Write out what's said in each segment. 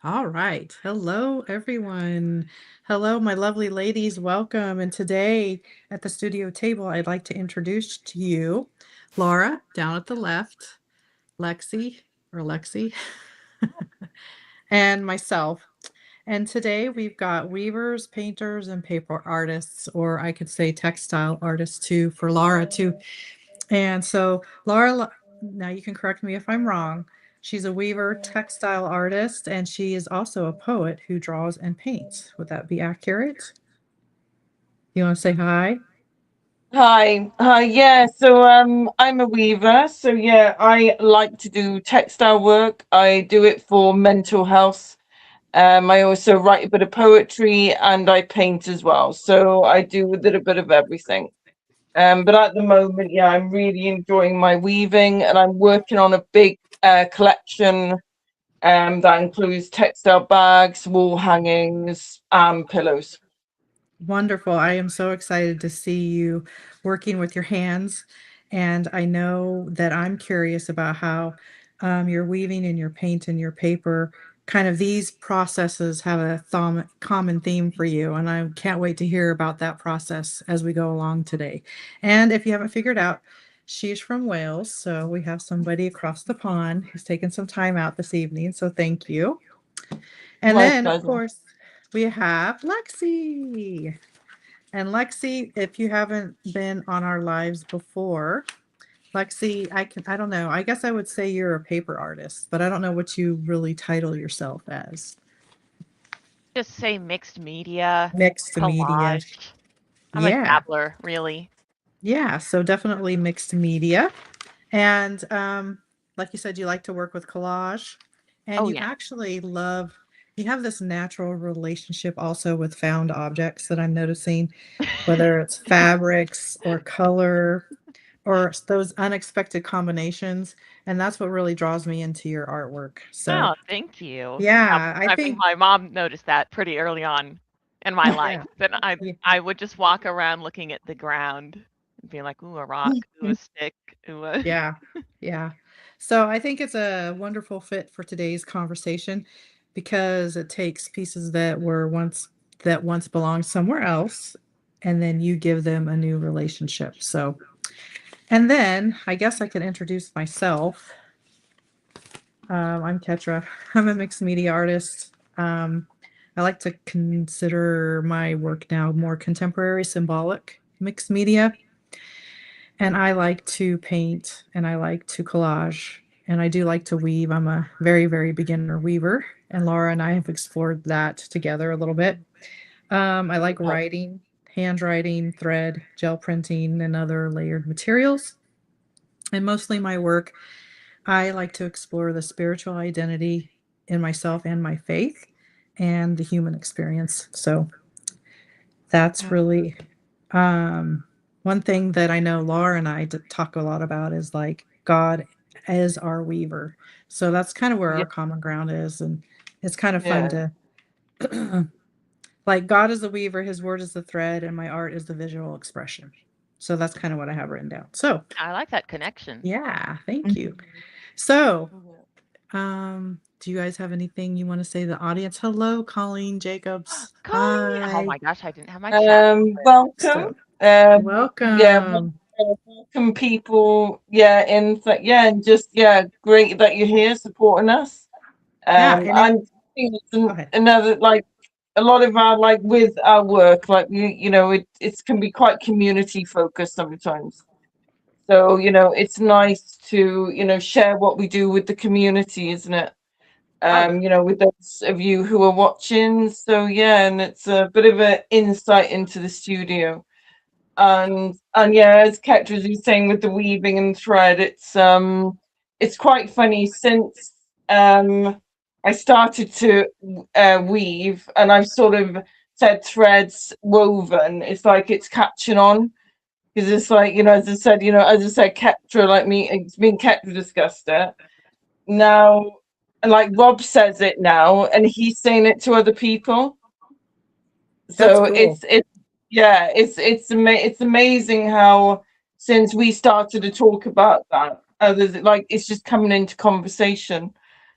All right. Hello, everyone. Hello, my lovely ladies. Welcome. And today at the studio table, I'd like to introduce to you Laura down at the left, Lexi or Lexi, and myself. And today we've got weavers, painters, and paper artists, or I could say textile artists too, for Laura too. And so Laura, now you can correct me if I'm wrong. She's a weaver, textile artist, and she is also a poet who draws and paints. Would that be accurate? You want to say hi? Hi, yeah. So I'm a weaver. So yeah, I like to do textile work. I do it for mental health. I also write a bit of poetry and I paint as well. So I do a little bit of everything. But at the moment, yeah, I'm really enjoying my weaving and I'm working on a big collection that includes textile bags, wall hangings, and pillows. Wonderful. I am so excited to see you working with your hands. And I know that I'm curious about how your weaving and your paint and your paper, kind of these processes have a common theme for you. And I can't wait to hear about that process as we go along today. And if you haven't figured out, she's from Wales. So we have somebody across the pond who's taken some time out this evening. So thank you. And My then, of pleasure. course, we have Lexi. And Lexi, if you haven't been on our lives before, Lexi, I don't know. I guess I would say you're a paper artist, but I don't know what you really title yourself as. Just say mixed media, Mixed media. collage. I'm a Yeah. dabbler, really. Yeah. So definitely mixed media. And like you said, you like to work with collage and Oh, you yeah. actually you have this natural relationship also with found objects that I'm noticing, whether it's fabrics or color or those unexpected combinations, and that's what really draws me into your artwork. So, Oh, thank you. Yeah, yeah, I I think think my mom noticed that pretty early on in my life, yeah, that I yeah, I would just walk around looking at the ground and be like, "Ooh, a rock. Ooh, a stick. Ooh, a" yeah, yeah. So, I think it's a wonderful fit for today's conversation because it takes pieces that once belonged somewhere else, and then you give them a new relationship. So, and then I guess I could introduce myself. I'm Ketra. I'm a mixed media artist. I like to consider my work now more contemporary, symbolic mixed media. And I like to paint and I like to collage and I do like to weave. I'm a very, very beginner weaver. And Laura and I have explored that together a little bit. I like Yeah. writing, handwriting, thread, gel printing, and other layered materials. And mostly my work I like to explore the spiritual identity in myself and my faith and the human experience. So that's really one thing that I know Laura and I talk a lot about is like God as our weaver. So that's kind of where Yeah. our common ground is. And it's kind of fun Yeah. to like God is the weaver, his word is the thread, and my art is the visual expression. So that's kind of what I have written down. So I like that connection. yeah, thank you. Mhm. So Yeah. do you guys have anything you want to say to the audience? Hello, Colleen Jacobs. Colleen! Oh Hi. my gosh, I didn't have my chat open. Welcome. So, Yeah, welcome. welcome people. Yeah, yeah, and just yeah, great that you're here supporting us. Yeah, and it And I think it's go ahead. another like a lot of our like with our work, like you know, it can be quite community focused sometimes. So, you know, it's nice to, you know, share what we do with the community, isn't it? Oh yeah. You know, with those of you who are watching. So yeah, and it's a bit of an insight into the studio. And yeah, as Ketra was saying with the weaving and thread, it's quite funny since I started to weave and I've sort of said threads woven. It's like it's catching on because it's like, you know, as I said, Ketra, like me, it's been Ketra discussed it. Now, and like Rob says it now, and he's saying it to other people. That's So cool. it's yeah, it's amazing how since we started to talk about that, others like it's just coming into conversation.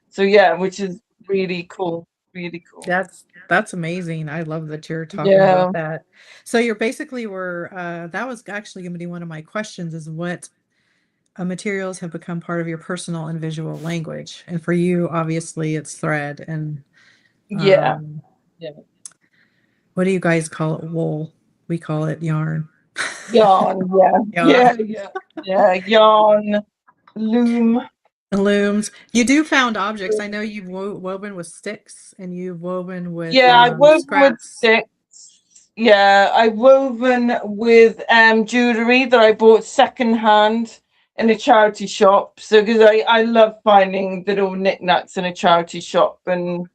So yeah, which is really cool. really cool. That's amazing. I love that you're talking Yeah. about that. So you're basically were that was actually going to be one of my questions is what materials have become part of your personal and visual language. And for you, obviously, it's thread and Yeah. um, Yeah. what do you guys call it? Wool. We call it yarn. Yarn. Yeah. Yarn. Yeah. Yeah. Yeah. Yarn. Loom. Looms. You do found objects. I know you've woven with sticks and you've woven with Yeah, I've woven with scraps. sticks. Yeah, I've woven with jewellery that I bought secondhand in a charity shop. So because I love finding little knickknacks in a charity shop, and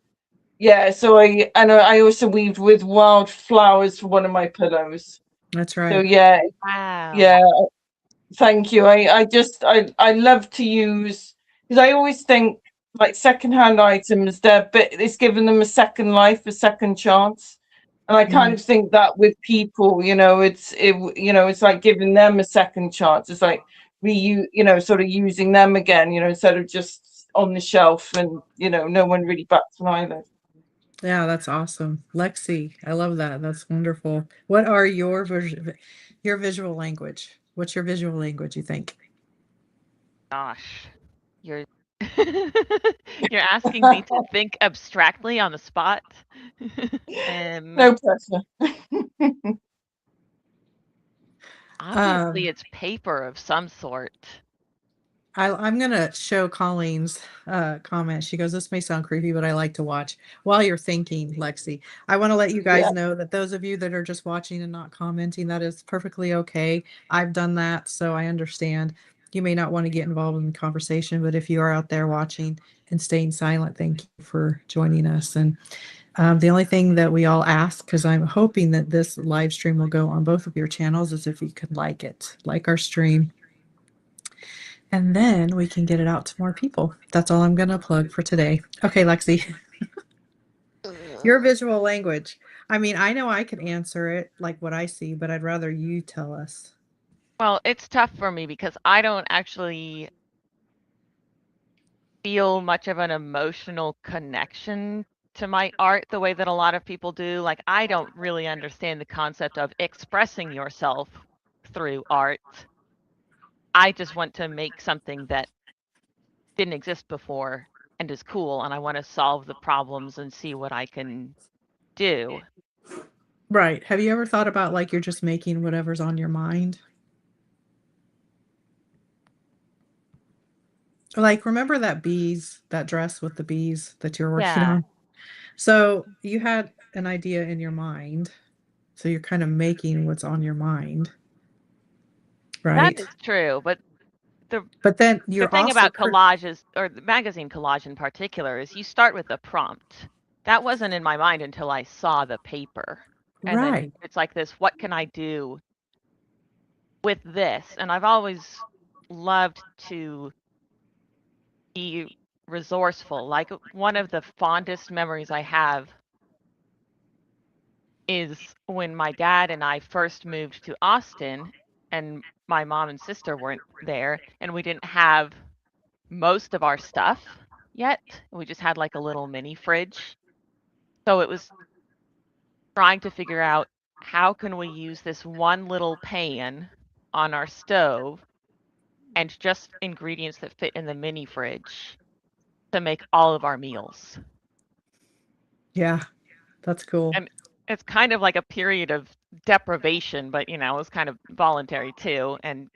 yeah, so I also weaved with wildflowers for one of my pillows. That's So right. yeah, Wow. yeah, thank you. I love to use, because I always think like secondhand items, it's given them a second life, a second chance. And I kind Mhm. of think that with people, it's like giving them a second chance. It's like sort of using them again, instead of just on the shelf and no one really bats an eyelid. Yeah, that's awesome. Lexi, I love that. That's wonderful. What are your visual language? What's your visual language, you think? Gosh. You're you're asking me to think abstractly on the spot. Um, No pressure. Um, Obviously it's paper of some sort. I'm gonna show Colleen's comment. She goes, "This may sound creepy, but I like to watch while you're thinking, Lexi." I want to let you Yeah. guys know that those of you that are just watching and not commenting, that is perfectly okay. I've done that, so I understand. You may not want to get involved in the conversation, but if you are out there watching and staying silent, thank you for joining us. And the only thing that we all ask, because I'm hoping that this live stream will go on both of your channels, is if you could like it, like our stream, and then we can get it out to more people. That's all I'm going to plug for today. Okay, Lexi, your visual language. I mean, I know I could answer it like what I see, but I'd rather you tell us. Well, it's tough for me because I don't actually feel much of an emotional connection to my art the way that a lot of people do. Like, I don't really understand the concept of expressing yourself through art. I just want to make something that didn't exist before and is cool, and I want to solve the problems and see what I can do. Right. Have you ever thought about like you're just making whatever's on your mind? Like, remember that dress with the bees that you're working Yeah, on? So you had an idea in your mind. So you're kind of making what's on your mind, that right? is true. But the But then the you're thing also, about collages, or the magazine collage in particular, is you start with a prompt. That wasn't in my mind until I saw the paper. And then right. it's like this, what can I do with this? And I've always loved to be resourceful. Like one of the fondest memories I have is when my dad and I first moved to Austin and my mom and sister weren't there and we didn't have most of our stuff yet. We just had like a little mini fridge. So it was trying to figure out how can we use this one little pan on our stove and just ingredients that fit in the mini fridge to make all of our meals. Yeah, that's cool. And it's kind of like a period of deprivation, but it was kind of voluntary too. And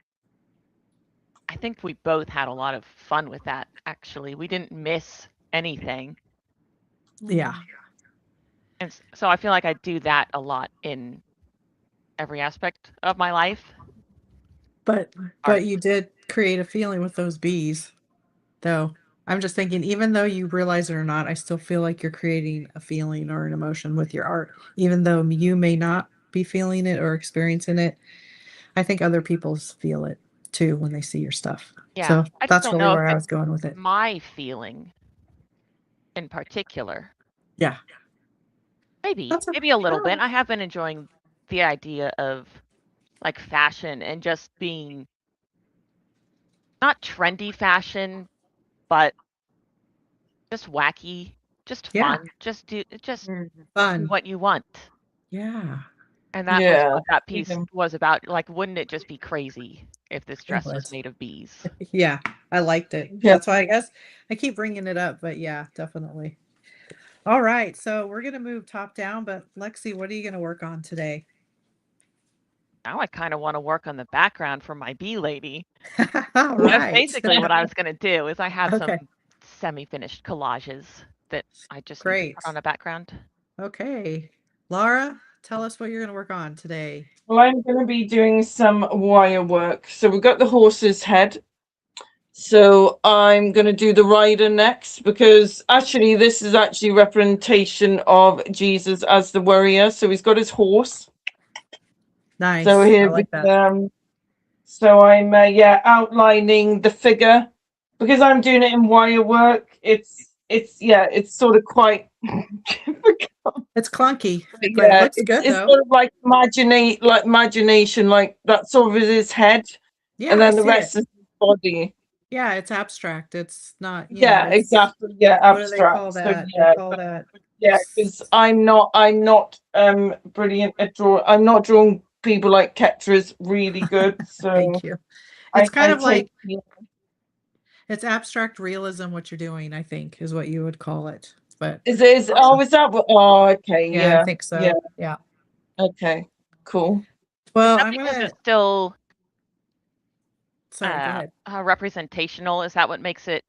I think we both had a lot of fun with that, actually. We didn't miss anything. Yeah. And so I feel like I do that a lot in every aspect of my life. But Art. you did create a feeling with those bees, though. I'm just thinking, even though you realize it or not, I still feel like you're creating a feeling or an emotion with your art, even though you may not be feeling it or experiencing it. I think other people feel it too when they see your stuff. Yeah. So I just that's don't really know if where I it's was going with it. my feeling in particular. Yeah. Maybe, That's a, maybe a little oh, bit. I have been enjoying the idea of like fashion and just being not trendy fashion, but just wacky. Just Yeah. fun. Just do Fun. what you want. Yeah, And that was Yeah. what that piece Yeah. was about. Like, wouldn't it just be crazy if this it dress was was. made of bees? Yeah, I liked it. Yeah. That's why I guess I keep bringing it up, but yeah, definitely. All right, so we're gonna move top down, but Lexi, what are you gonna work on today? Now I kind of want to work on the background for my bee lady. All That's right. basically what I was going to do is I have some Okay, semi-finished collages that I just need to great. put on a background. Okay. Laura, tell us what you're gonna work on today. Well, I'm going to be doing some wire work. So we've got the horse's head. So I'm going to do the rider next because actually this is actually representation of Jesus as the warrior. So he's got his horse. So Nice. I here, like that. so I'm outlining the figure because I'm doing it in wire work. It's sort of quite difficult. It's clunky, But but it yeah, looks good it's though. sort of like imagination, like that sort of is his head, Yeah, and I then the see it. rest is his body. Yeah, it's abstract. It's not, Yeah, it's exactly. Yeah, what do they call abstract. So that? They yeah, call that yeah, because I'm not brilliant at draw. I'm not drawing people like Ketra's really good. So thank you. It's I kind I of take like it's abstract realism what you're doing, I think, is what you would call it. But oh awesome. is that what okay Yeah, I yeah think yeah so. Yeah. okay cool. Is Well, that I'm because gonna it's still sorry, go ahead. representational? Is that what makes it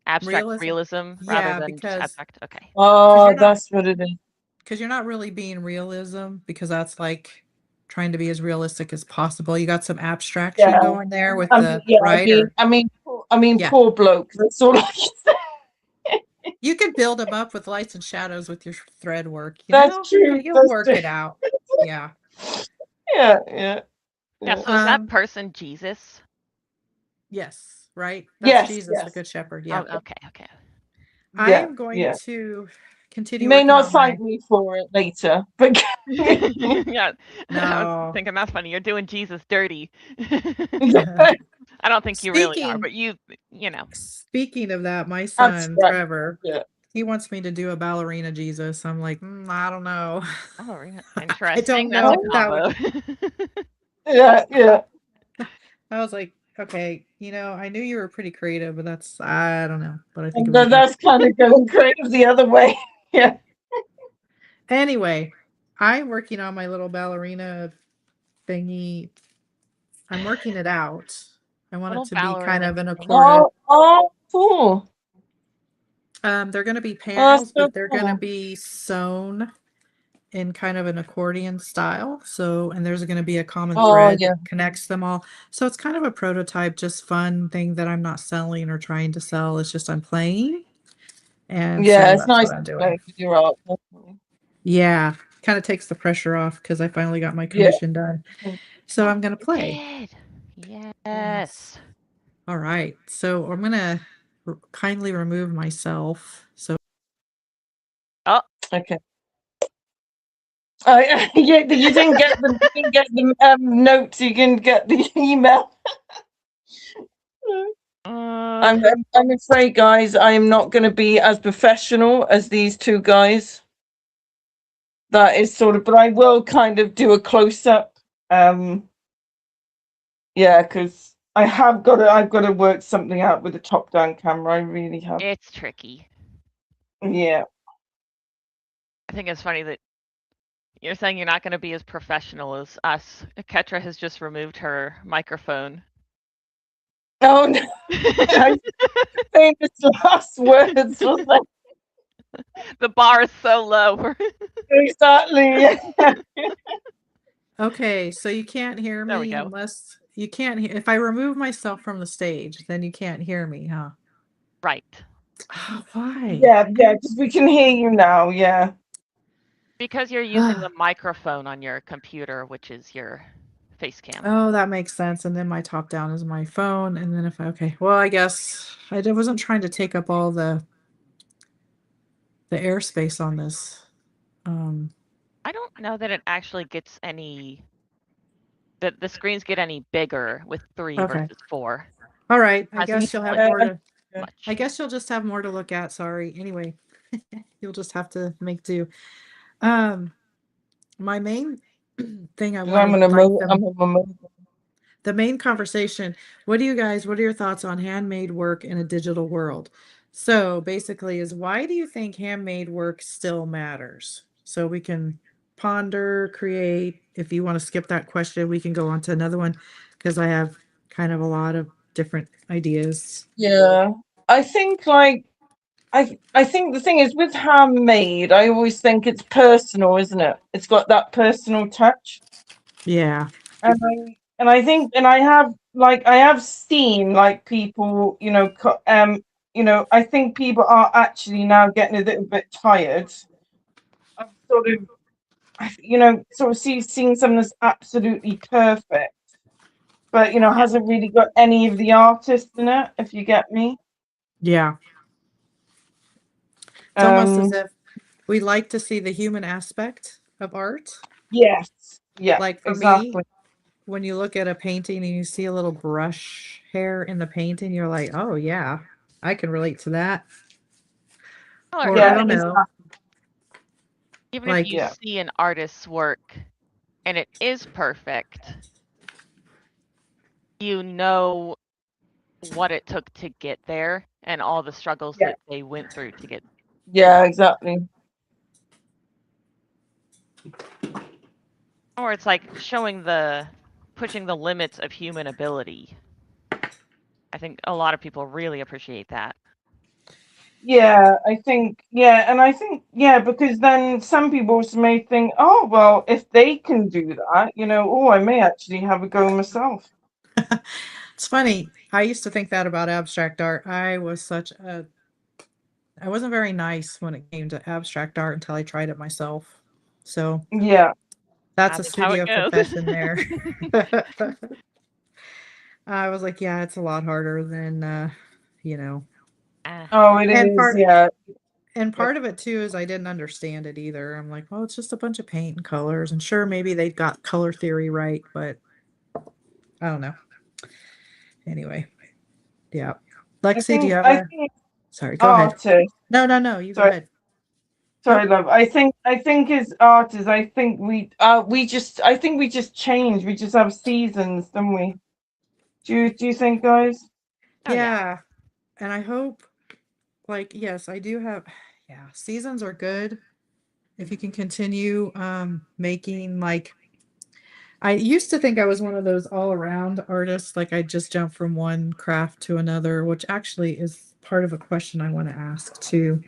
abstract Realism. realism rather Yeah, than just abstract? Okay. because Oh, that's what it is. you're not really being realism because that's like trying to be as realistic as possible. You got some abstraction Yeah. going there with I mean, the yeah, writer. I mean, Yeah. poor bloke. That's all I can say. You can build them up with lights and shadows with your thread work, That's true. You'll That's work true. it out. Yeah. Yeah, yeah, Yeah, yeah. so is that person Jesus? Yes, right? That's Yes, Jesus, the yes, good shepherd. Oh, Yeah. okay, okay. I yeah, am going yeah. to You continue may working not on my thank me for it later, but Yeah, I was no. thinking that's funny. You're doing Jesus dirty. yeah, I don't think you really are, Speaking but you know. speaking of that, my son abstract. Trevor, Yeah. he wants me to do a ballerina Jesus. I'm like, I don't know. Oh, I don't interesting. That's know a if that would. combo. Yeah, yeah. I was like, okay, I knew you were pretty creative, but I don't know, but I think And about that. that's kind of going creative the other way. Yeah. Anyway, I'm working on my little ballerina thingy. I'm working it out. I want it Little to be kind ballerina of an accordion. Oh, cool. They're going to be Oh, that's panels, so but they're going to cool. be sewn in kind of an accordion style. So, and there's going to be a common Oh, thread yeah. that connects them all. So it's kind of a prototype, just fun thing that I'm not selling or trying to sell. It's just I'm playing. And Yeah, so it's that's nice what to I'm doing. play with your art. Definitely. Yeah, kind of takes the pressure off because I finally got my Yeah. commission done. So Oh, I'm going to you play. did. Yes. Yes. All right. So I'm going to kindly remove myself. So Oh, Okay. Yeah, you didn't get the notes. You can get the email. uh, I'm afraid, guys, I am not going to be as professional as these two guys. That is sort of, but I will kind of do a close up. Yeah, because I've got to work something out with the top down camera. I really have. it's tricky. Yeah. I think it's funny that you're saying you're not going to be as professional as us. Ketra has just removed her microphone. Oh no! I famous last words was like The bar is so low. exactly. okay, so you can't hear There we me go. unless you can't hear. If I remove myself from the stage, then you can't hear me, huh? Right. Oh, why? Yeah, because we can hear you now. Yeah. Because you're using the microphone on your computer, which is your face cam. Oh, that makes sense. And then my top down is my phone. And then okay, well, I guess wasn't trying to take up all the airspace on this. I don't know that it actually gets any that the screens get any bigger with 3 Okay. versus 4. All right. I Hasn't guess you'll have changed more to. much. I guess you'll just have more to look at. Sorry. Anyway. You'll just have to make do. Um, my main thing I 'Cause I'm wanted, an like emo I'm a emo the main conversation, what are your thoughts on handmade work in a digital world? So basically is why do you think handmade work still matters? So we can ponder, create. If you want to skip that question, we can go on to another one because I have kind of a lot of different ideas. Yeah. I think like I think the thing is with handmade, I always think it's personal, isn't it? It's got that personal touch. Yeah. And I think and I have seen like people, I think people are actually now getting a little bit tired of sort of sort of seeing something that's absolutely perfect, but hasn't really got any of the artist in it, if you get me. Yeah. It's almost as Um, if we like to see the human aspect of art. yes, yeah, Like for me, exactly. when you look at a painting and you see a little brush hair in the painting, you're like, oh, yeah, I can relate to that. Or Or I Yeah, don't know, even if like, you yeah, see an artist's work and it is perfect, you know what it took to get there and all the struggles yeah, that they went through to get. yeah, exactly. Or it's like pushing the limits of human ability. I think a lot of people really appreciate that. Yeah, I think because then some people also may think, oh well, if they can do that, oh, I may actually have a go myself. it's funny. I used to think that about abstract art. I wasn't very nice when it came to abstract art until I tried it myself. So Yeah, that's That a is how it studio goes. confession there. I was like, yeah, it's a lot harder than, you know, Ah, oh, it and is. Yeah, yeah, part of it too is I didn't understand it either. I'm like, well, it's just a bunch of paint and colors, and sure, maybe they got color theory right, but I don't know. Anyway, yeah. Lexi, do you have I a think sorry, go ahead. artists. No, you go Sorry, ahead. sorry, Nope. love. I think as artists, I think we just change. We just have seasons, don't we? Do you think, guys? oh yeah. Yeah. And I hope, like, yes, I do have, yeah, seasons are good. If you can continue making like I used to think I was one of those all around artists, like I just jump from one craft to another, which actually is part of a question I want to ask too.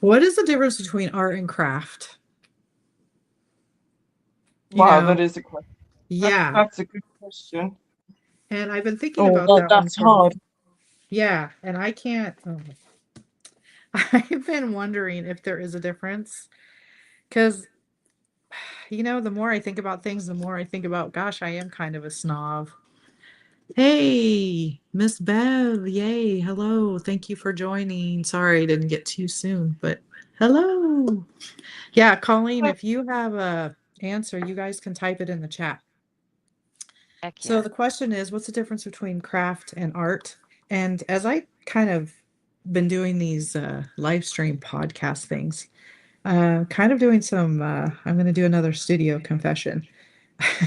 What is the difference between art and craft? You Wow, that know, is a question. yeah. That's a good question. And I've been thinking Oh, about that one that's for, hard. yeah. And I can't, oh, I've been wondering if there is a difference because, the more I think about things, the more I think about, gosh, I am kind of a snob. Hey, Miss Bev. Yay. Hello. Thank you for joining. Sorry I didn't get to you soon, but hello. Yeah, Colleen, if you have a answer, you guys can type it in the chat. Heck So yeah. the question is, what's the difference between craft and art? And as I kind of been doing these live stream podcast things, kind of doing some, I'm going to do another studio confession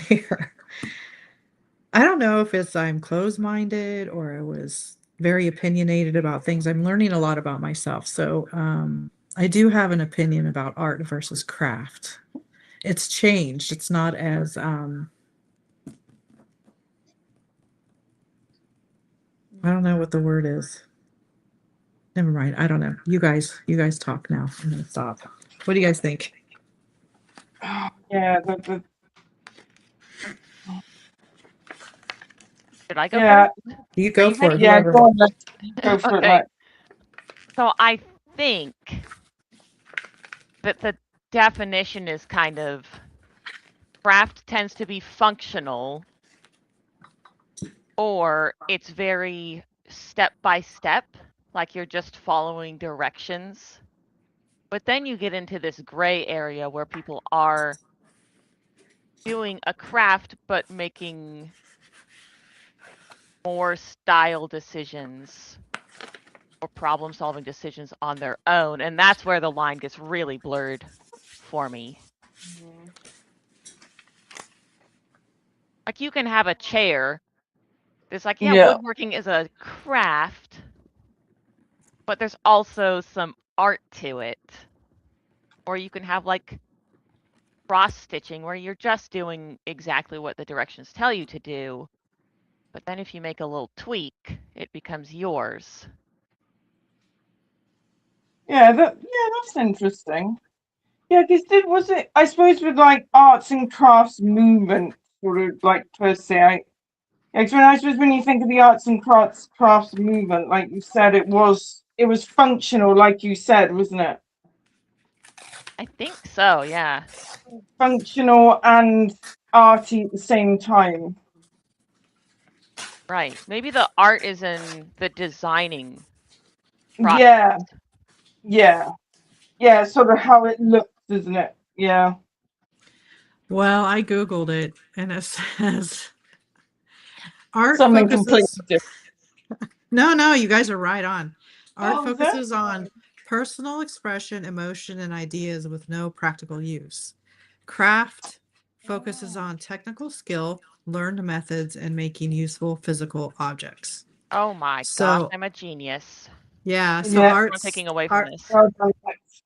here. I don't know if it's I'm closed-minded or I was very opinionated about things. I'm learning a lot about myself. So I do have an opinion about art versus craft. It's changed. It's not as I don't know what the word is. Never mind. I don't know. You guys talk now. I'm gonna stop. What do you guys think? Yeah, Should I go yeah, first? You Are go you for it, ready? yeah. Go whoever. on, let's go for it, Okay. Lex. So I think that the definition is kind of craft tends to be functional or it's very step by step, like you're just following directions. But then you get into this gray area where people are doing a craft but making more style decisions or problem-solving decisions on their own, and that's where the line gets really blurred for me. Like, you can have a chair. It's like, yeah, Yeah. woodworking is a craft, but there's also some art to it. Or you can have, like, cross-stitching where you're just doing exactly what the directions tell you to do, but then if you make a little tweak, it becomes yours. Yeah, that's interesting. Yeah, because was it, I suppose, with like arts and crafts movement, sort of like per se, I suppose when you think of the arts and crafts movement, like you said, it was functional, like you said, wasn't it? I think so, yeah. Functional and arty at the same time. Right. Maybe the art is in the designing Yeah, process. yeah, sort of how it looks, isn't it? Yeah. Well, I Googled it and it says art Something completely focuses. different. No, you guys are right on. Art Oh, is it? focuses on personal expression, emotion, and ideas with no practical use. Craft focuses on technical skill, learned methods, and making useful physical objects. Oh my gosh, So, I'm a genius. yeah, so Yeah. I'm taking away from this. Well done, thanks.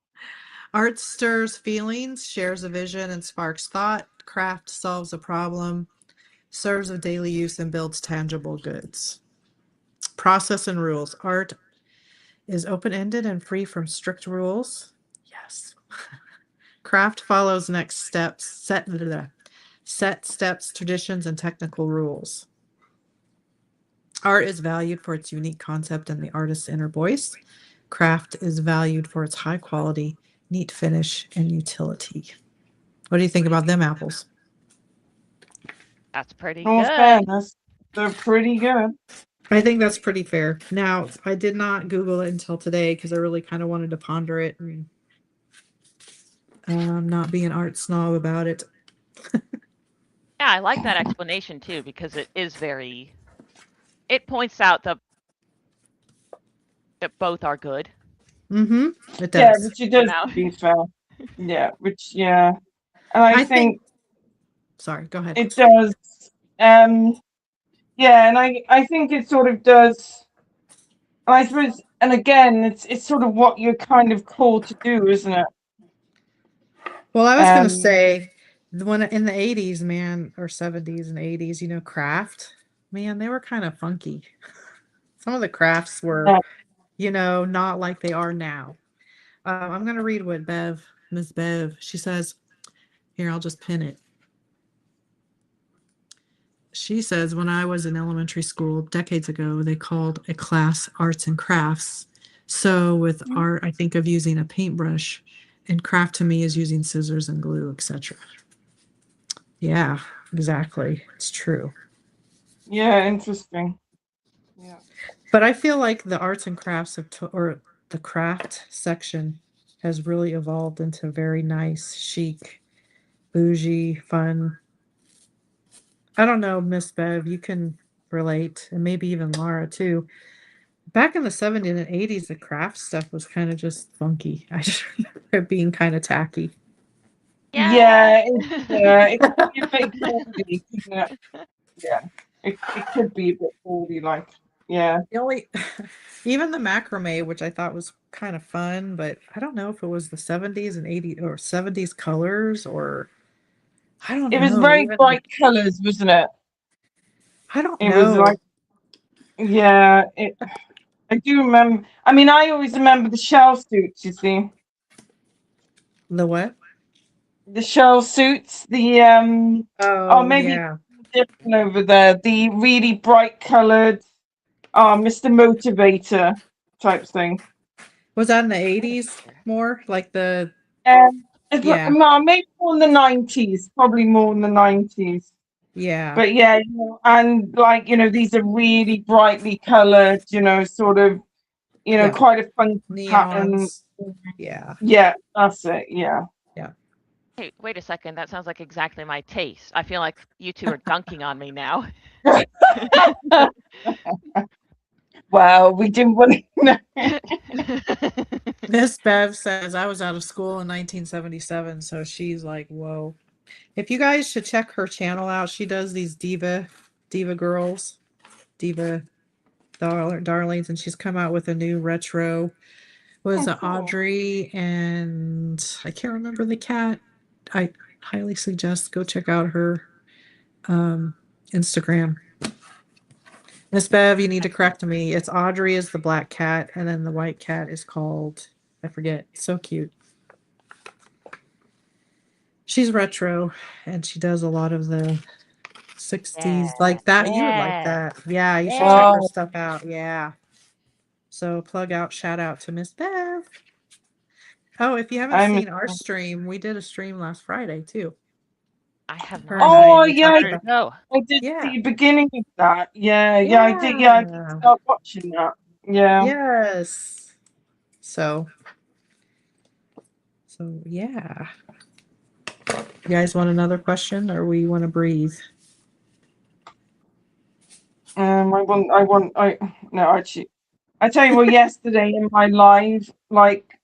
art stirs feelings, shares a vision, and sparks thought. Craft solves a problem, serves of daily use, and builds tangible goods. Process and rules. Art is open-ended and free from strict rules. Yes. Craft follows next steps, set steps, traditions, and technical rules. Art is valued for its unique concept and the artist's inner voice. Craft is valued for its high quality, neat finish, and utility. What do you think about them apples? That's pretty In all good. fairness, they're pretty good. I think that's pretty fair. Now, I did not Google it until today because I really kind of wanted to ponder it and not be an art snob about it. Yeah, I like that explanation too because it is very. It points out that both are good. Mm-hmm. It Yeah, does. which it You does, know. to be fair. Yeah, yeah. And I I think. think Sorry, go ahead. it does. Yeah, and I think it sort of does. And I suppose, and again, it's sort of what you're kind of called to do, isn't it? Well, I was gonna Um, say when in the 80s, man, or 70s and 80s, craft, man, they were kind of funky. Some of the crafts were, yeah. not like they are now. I'm gonna read what Miss Bev, she says, here, I'll just pin it. She says, when I was in elementary school decades ago, they called a class arts and crafts. So with art, I think of using a paintbrush, and craft to me is using scissors and glue, etc. Yeah, exactly. It's true. Yeah, interesting. Yeah. But I feel like the arts and crafts or the craft section has really evolved into very nice, chic, bougie, fun. I don't know, Miss Bev, you can relate, and maybe even Lara too. Back in the 70s and 80s, the craft stuff was kind of just funky. I just remember it being kind of tacky. Yeah. It could be a bit bawdy, couldn't it? Yeah, it could be a bit bawdy, like, yeah. The only, even the macrame, which I thought was kind of fun, but I don't know if it was the 70s and 80s or 70s colors or I don't It was know. very Even bright colours, wasn't it? I don't It was know like, yeah, I do remember. I mean, I always remember the shell suits, you see. the what? The shell suits, or Oh maybe yeah. different over there, the really bright coloured, Mr. Motivator type thing. Was that in the 80s more? Like yeah, Maybe more in the 90s, probably more in the 90s. yeah, But yeah, and like, these are really brightly coloured, sort of, yeah. quite a funky pattern. Neons. Yeah, Yeah, that's it. Yeah. yeah. Hey, wait a second. That sounds like exactly my taste. I feel like you two are dunking on me now. Well, we didn't want to know. Miss Bev says I was out of school in 1977, so she's like, whoa. If you guys should check her channel out, she does these diva girls, diva darlings, and she's come out with a new retro. Was Oh, cool. Audrey and I can't remember the cat. I highly suggest go check out her Instagram. Miss Bev, you need to correct me. It's Audrey is the black cat, and then the white cat is called, I forget. So cute. She's retro, and she does a lot of the 60s like that. You would like Yeah. that. Yeah, you should Yeah. check her Oh. stuff out. Yeah. So shout out to Miss Bev. Oh, if you haven't I'm seen our stream, we did a stream last Friday too. I have Her not. and I, Oh we yeah, talked Where to about go? I did yeah. the beginning of that. Yeah, I did. Yeah, I did Yeah. start watching that. Yeah. Yes. So yeah. You guys want another question or we want to breathe? No, actually, I tell you what, yesterday in my live, like,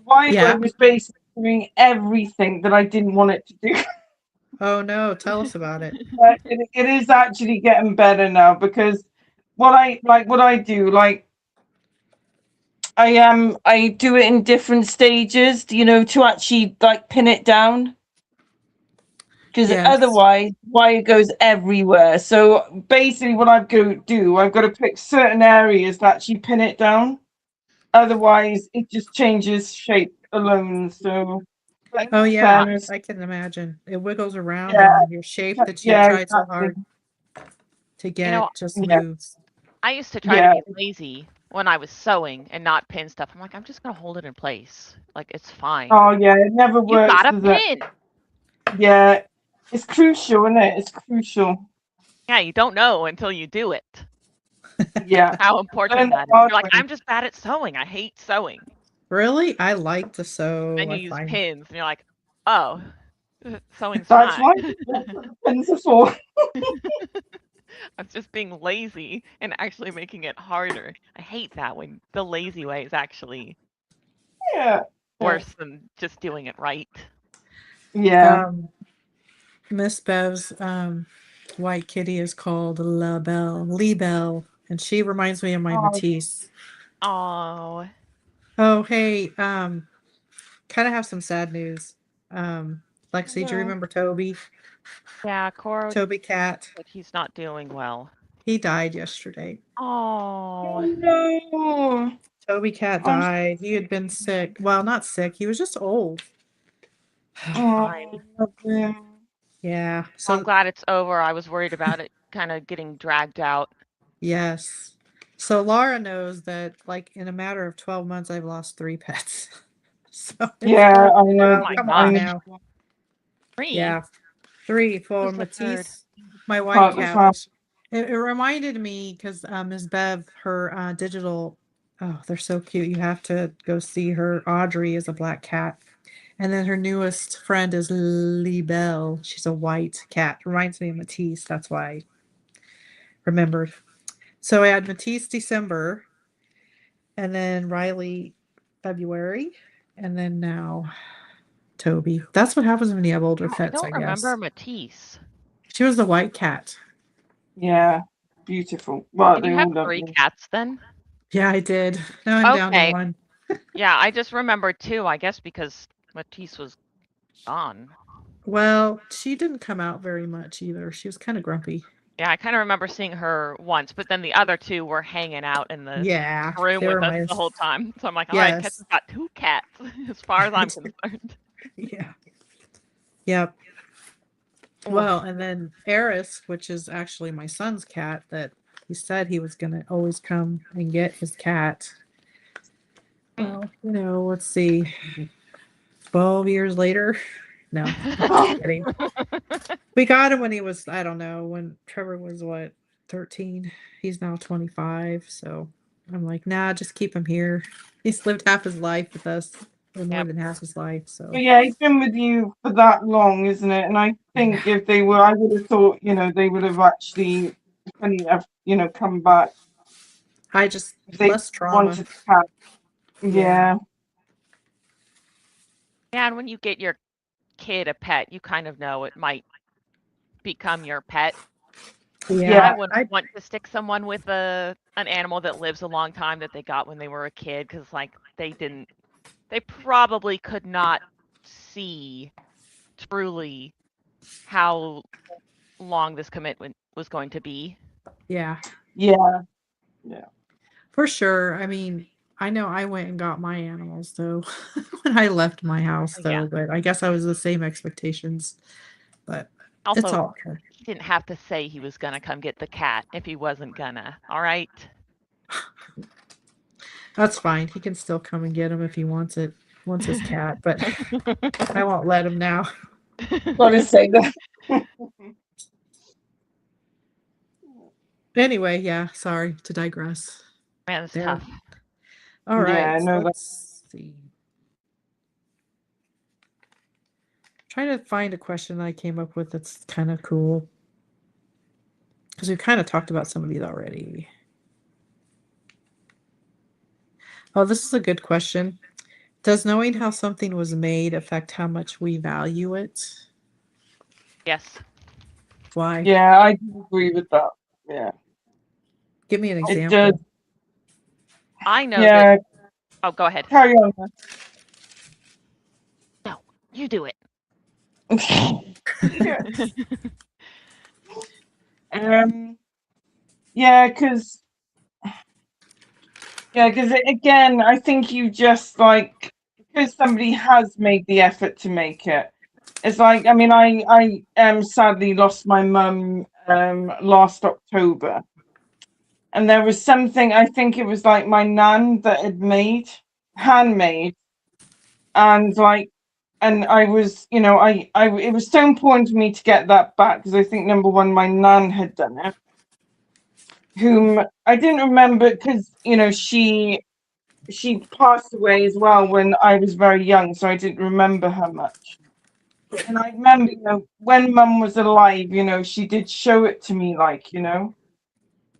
Yeah. Viber was basically doing everything that I didn't want it to do. Oh no, tell us about it. But it is actually getting better now because what I do, like, I do it in different stages, to actually like pin it down. Because Yes. otherwise, wire goes everywhere. So basically, what I've got to do, I've got to pick certain areas that actually pin it down. Otherwise, it just changes shape alone. So, but in Oh all yeah, fairness, I can imagine. It wiggles around yeah, and your shape that you yeah, tried so exactly. hard to You know, get just Yeah, moves. I used to try to yeah. be lazy when I was sewing and not pin stuff. I'm like, I'm just gonna hold it in place. Like it's fine. Oh, yeah. It never You works, gotta does it? pin. Yeah, it's crucial, isn't it? It's crucial. Yeah, you don't know until you do it. Yeah. How Learn important the that is. hard You're like, way. I'm just bad at sewing. I hate sewing. Really? I like to sew. And you I use find pins, and you're like, oh, sewing's That's fine. right. That's what the pins are for. I'm just being lazy and actually making it harder. I hate that when the lazy way is actually Yeah. worse than just doing it right. Yeah. Miss Bev's white kitty is called La Belle, Lee Belle, and she reminds me of my Oh, Matisse. Oh, Oh, hey, kind of have some sad news. Lexi, do you no. remember Toby? yeah, Coro, Toby Cat. but he's not doing well. He died yesterday. Oh, Oh, no. Toby Cat I'm died. He had been sick. Well, not sick. He was just old. fine. Oh, love him. Yeah. Well, I'm So, glad it's over. I was worried about it kind of getting dragged out. yes. So Laura knows that like in a matter of 12 months I've lost 3 pets. So it's Yeah, like, I Oh know. wow, my come I on gosh, know. now. 3? Yeah. 3 for Who's the third? Matisse, my white Part of the cat, family. which it reminded me because Ms. Bev, her digital, oh, they're so cute. You have to go see her. Audrey is a black cat. And then her newest friend is Libelle. She's a white cat. Reminds me of Matisse. That's why I remembered. So I had Matisse December, and then Riley February, and then now Toby. That's what happens when you have older Oh, I pets, I don't remember guess. Matisse. She was the white cat. Yeah. Beautiful. Well, Did they you have all love 3 you. cats then? Yeah, I did. Now I'm down to Okay. 1. Yeah, I just remembered 2, I guess because Matisse was gone. Well, she didn't come out very much either. She was kind of grumpy. Yeah, I kind of remember seeing her once, but then the other 2 were hanging out in the Yeah, room they with were us my the whole time. So I'm like, all right, yes. Ket's got 2 cats as far as I'm concerned. Yeah. Yep. Well, and then Eris, which is actually my son's cat, that he said he was gonna always come and get his cat. Well, let's see. 12 years later. No, just kidding. We got him when he was, I don't know, when Trevor was what, 13. He's now 25. So I'm like, nah, just keep him here. He's lived half his life with us, or more Yep. than half his life. So But yeah, he's been with you for that long, isn't it? And I think if they were, I would have thought, they would have actually, come back. I just They less trauma. wanted to have. Yeah. Yeah, and when you get your kid a pet, you kind of know it might become your pet. Yeah. I wouldn't want to stick someone with an animal that lives a long time that they got when they were a kid, because like they probably could not see truly how long this commitment was going to be. Yeah. Yeah. For sure. I mean, I know I went and got my animals though when I left my house though, Yeah. but I guess I was the same expectations. But it's Also, all good. he didn't have to say he was gonna come get the cat if he wasn't gonna. All right. That's fine. He can still come and get him if he wants it. Wants his cat, but I won't let him now. Gotta say that. Anyway, yeah, sorry to digress. Man, it's There. tough. All right, Yeah, no, let's see. Trying to find a question I came up with that's kind of cool. Because we've kind of talked about some of these already. Oh, this is a good question. Does knowing how something was made affect how much we value it? Yes. Why? yeah, I do agree with that. Yeah. Give me an It does. example. I know that. Yeah, Oh, go ahead. carry on. No, you do it. Yeah. Yeah, because again, I think you just like because somebody has made the effort to make it. It's like I mean, I sadly lost my mum last October, and there was something I think it was like my nan that had made handmade, and like and I was I it was so important to me to get that back because I think number one my nan had done it, whom I didn't remember because she passed away as well when I was very young, so I didn't remember her much. And I remember, when mum was alive, she did show it to me,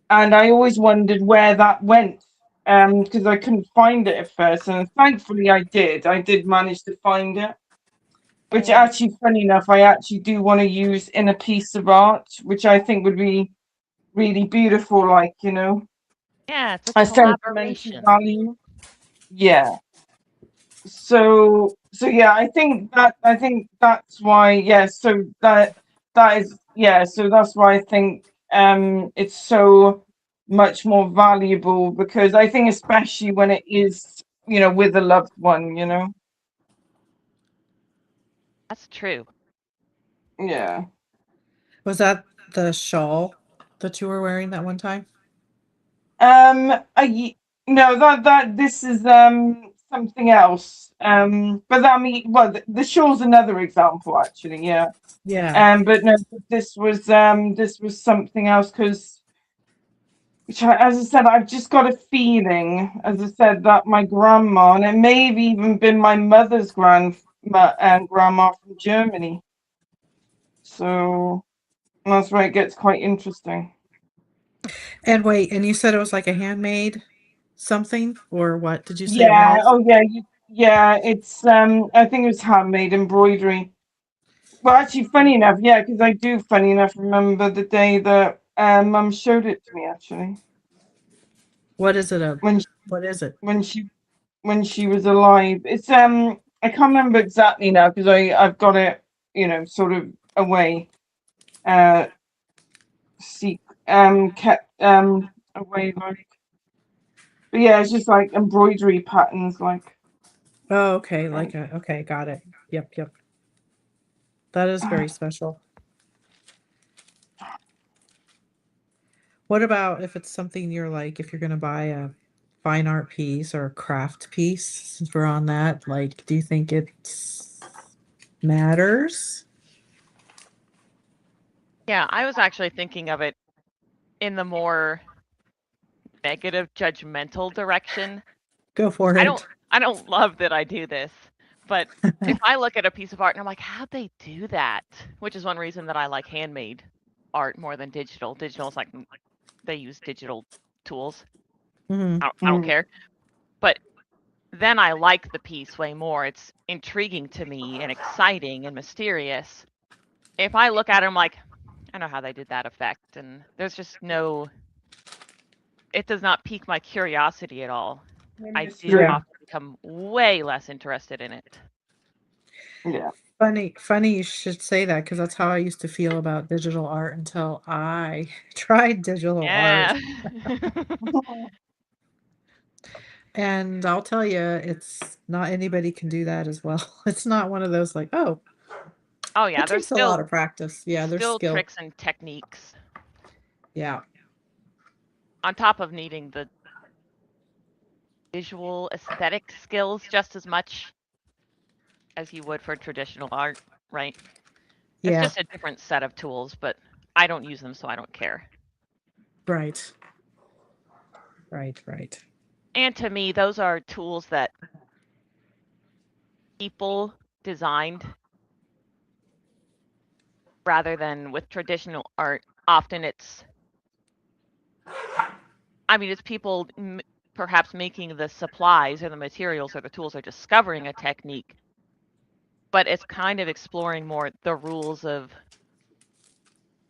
and I always wondered where that went, because I couldn't find it at first, and thankfully I did. I did manage to find it, which actually, funny enough, I actually do want to use in a piece of art, which I think would be really beautiful, Yeah, it's a a sentimental collaboration. value. Yeah. So yeah, I think that's why, yeah, so that is, yeah, so that's why I think it's so much more valuable, because I think especially when it is, with a loved one. That's true. Yeah. Was that the shawl that you were wearing that one time? No, that this is something else. But I mean, well, the shawl's another example, actually, yeah. Yeah. But no, this was something else, because as I said, I've just got a feeling, as I said, that my grandma, and it may have even been my mother's grandma from Germany. So that's where it gets quite interesting. And wait, and you said it was like a handmade something or what did you say it Yeah. was? Oh, yeah. Yeah. It's I think it was handmade embroidery. Well, actually, funny enough, yeah, because I do, funny enough, remember the day that Mum showed it to me. Actually, What is it a when she, what is it? when she when she was alive. It's I can't remember exactly now because I've got it, sort of away, uh, kept away, like. But yeah, it's just like embroidery patterns, like. Oh, okay, like a okay, got it. Yep, yep. That is very special. What about if it's something you're like, if you're gonna buy a fine art piece or a craft piece, since we're on that, like, do you think it matters? Yeah, I was actually thinking of it in the more negative, judgmental direction. Go for I don't it. I don't love that I do this, but if I look at a piece of art and I'm like, "How'd they do that?" Which is one reason that I like handmade art more than digital. Digital is like they use digital tools. Mhm. I don't care. But then I like the piece way more. It's intriguing to me and exciting and mysterious. If I look at it, I'm like, I know how they did that effect, and there's just no. It does not pique my curiosity at all. I do Mystery. Yeah. often become way less interested in it. Yeah. Funny you should say that because that's how I used to feel about digital art until I tried digital art. Yeah. And I'll tell you, it's not anybody can do that as well. It's not one of those like, "Oh, Oh yeah, it there's takes a lot still of practice." Yeah, there's still skill. tricks and techniques Yeah. on top of needing the visual aesthetic skills just as much as you would for traditional art, right? It's Yeah. just a different set of tools, but I don't use them, so I don't care. Right. Right. And to me, those are tools that people designed rather than with traditional art. Often it's, I mean, it's people perhaps making the supplies or the materials or the tools or discovering a technique, but it's kind of exploring more the rules of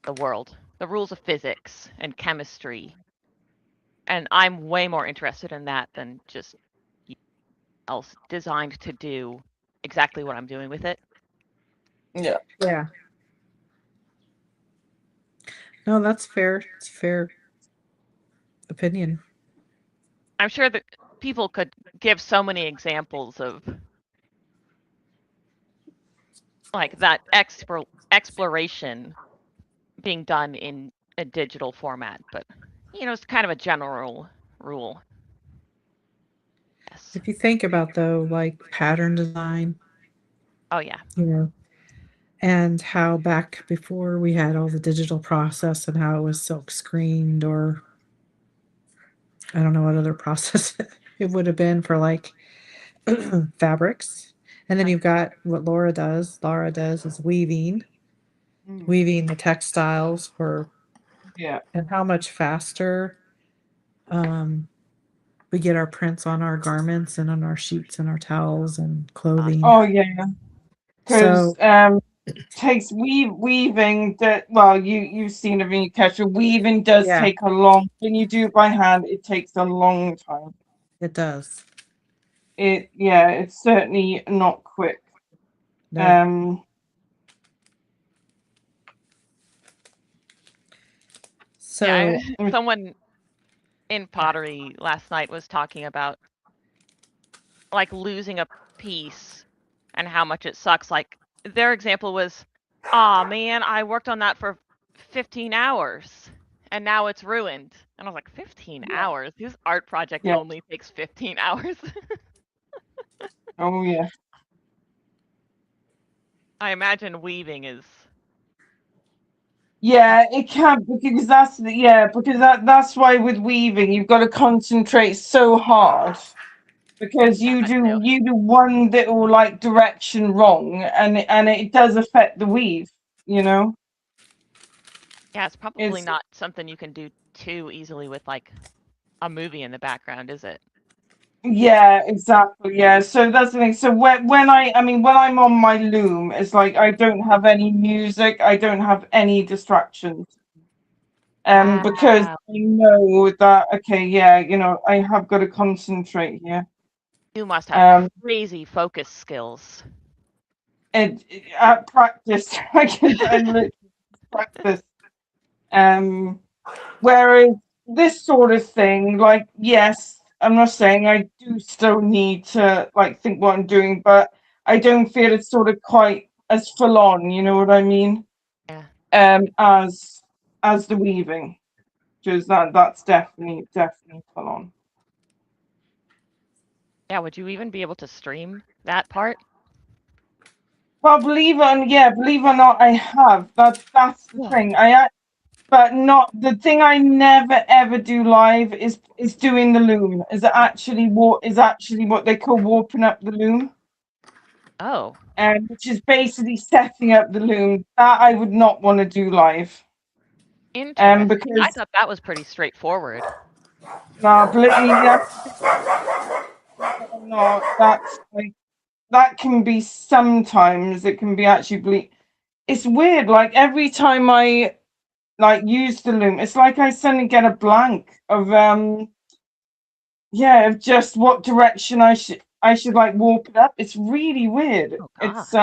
the world, the rules of physics and chemistry. And I'm way more interested in that than just else designed to do exactly what I'm doing with it. Yeah. Yeah. No, that's fair. It's a fair opinion. I'm sure that people could give so many examples of like that exploration being done in a digital format, but it's kind of a general rule. Yes. If you think about though, like pattern design, Oh yeah. you know, and how back before we had all the digital process and how it was silk screened or I don't know what other process it would have been for like fabrics. And then you've got what Laura does. Laura does is weaving the textiles for Yeah. and how much faster um, we get our prints on our garments and on our sheets and our towels and clothing. Oh yeah. Because So takes weaving that well you've seen it when you catch a weaving does yeah, take a long when you do it by hand it takes a long time. it does. It's certainly not quick. No. Um Yeah, So someone in pottery last night was talking about like losing a piece and how much it sucks. Like their example was, "Oh man, I worked on that for 15 hours and now it's ruined." And I was like, 15 yeah, hours? Whose art project yeah. only takes 15 hours? Oh yeah. I imagine weaving is Yeah, it can because that's why with weaving you've got to concentrate so hard because that too. you do one little like direction wrong and it does affect the weave, you know. Yeah, it's probably It's not something you can do too easily with like a movie in the background, is it? Yeah, exactly. Yeah. So that's the thing. So when I'm on my loom, it's like I don't have any music, I don't have any distractions. Because Wow. I know that okay, yeah, I have got to concentrate here. You must have Um crazy focus skills. and at practice I literally practice. Um Whereas this sort of thing, like, yes, I'm not saying I do still need to like think what I'm doing, but I don't feel it's sort of quite as full on, you know what I mean? Yeah. As the weaving, because that's definitely full on. Yeah, would you even be able to stream that part? Well, believe it or not, I have. That's the What? thing. But not the thing I never ever do live is doing the loom. Is actually what they call warping up the loom. Oh, Which is basically setting up the loom. That I would not want to do live. interesting. I Because thought that was pretty straightforward. No, yeah, no, that's like that can be sometimes it can be actually it's weird. Like every time I like use the loom, it's like I suddenly get a blank of yeah, of just what direction I should like warp it up. It's really weird. Oh It's gosh.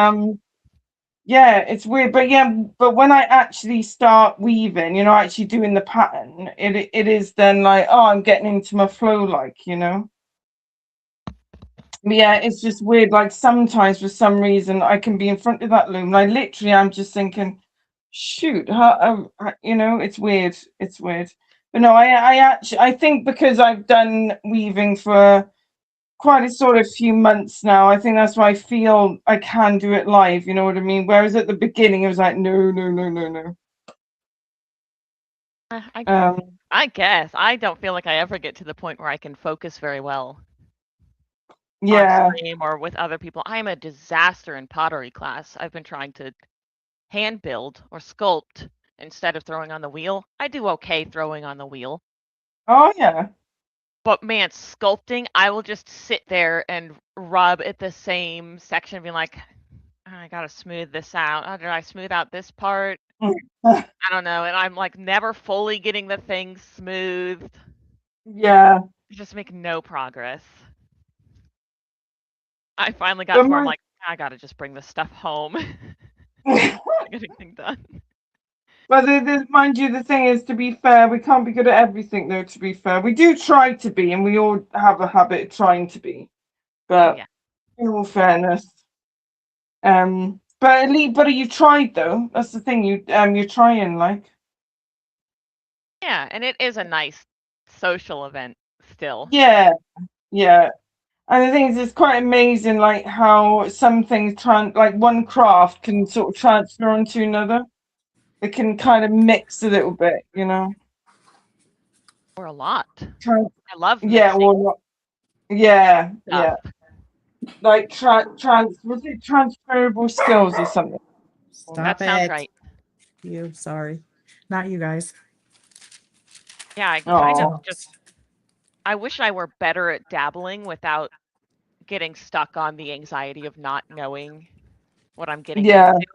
yeah, it's weird. But yeah, but when I actually start weaving, actually doing the pattern, it is then like, oh, I'm getting into my flow, like. But yeah, it's just weird. Like sometimes for some reason I can be in front of that loom. Like literally I'm just thinking, shoot, it's weird. It's weird. But no, I actually I think because I've done weaving for quite a sort of few months now, I think that's why I feel I can do it live, you know what I mean? Whereas at the beginning it was like, no, no, no, no, no. I Um, I guess I don't feel like I ever get to the point where I can focus very well on yeah. stream or with other people. I am a disaster in pottery class. I've been trying to hand build or sculpt instead of throwing on the wheel. I do okay throwing on the wheel. Oh yeah. But man, sculpting, I will just sit there and rub at the same section, being like, I gotta smooth this out. Did I smooth out this part? I don't know. And I'm like never fully getting the thing smoothed. Yeah. I just make no progress. I finally got But to where I'm my like, I gotta just bring this stuff home. Get anything done. but mind you, the thing is, to be fair, we can't be good at everything, though. To be fair, we do try to be, and we all have a habit of trying to be. Oh But yeah. in all fairness, but at least, but you tried though. That's the thing. You're trying, like. Yeah, and it is a nice social event still. Yeah, yeah. And the thing is, it's quite amazing, like how some things like one craft can sort of transfer onto another. It can kind of mix a little bit. Or a lot. Tran- I love yeah, mixing or not. Yeah, stuff. yeah. Like was it transferable skills or something? That Stop sounds it. right. You, sorry. Not you guys. Yeah, I kind of Oh, just I wish I were better at dabbling without getting stuck on the anxiety of not knowing what I'm getting yeah. into,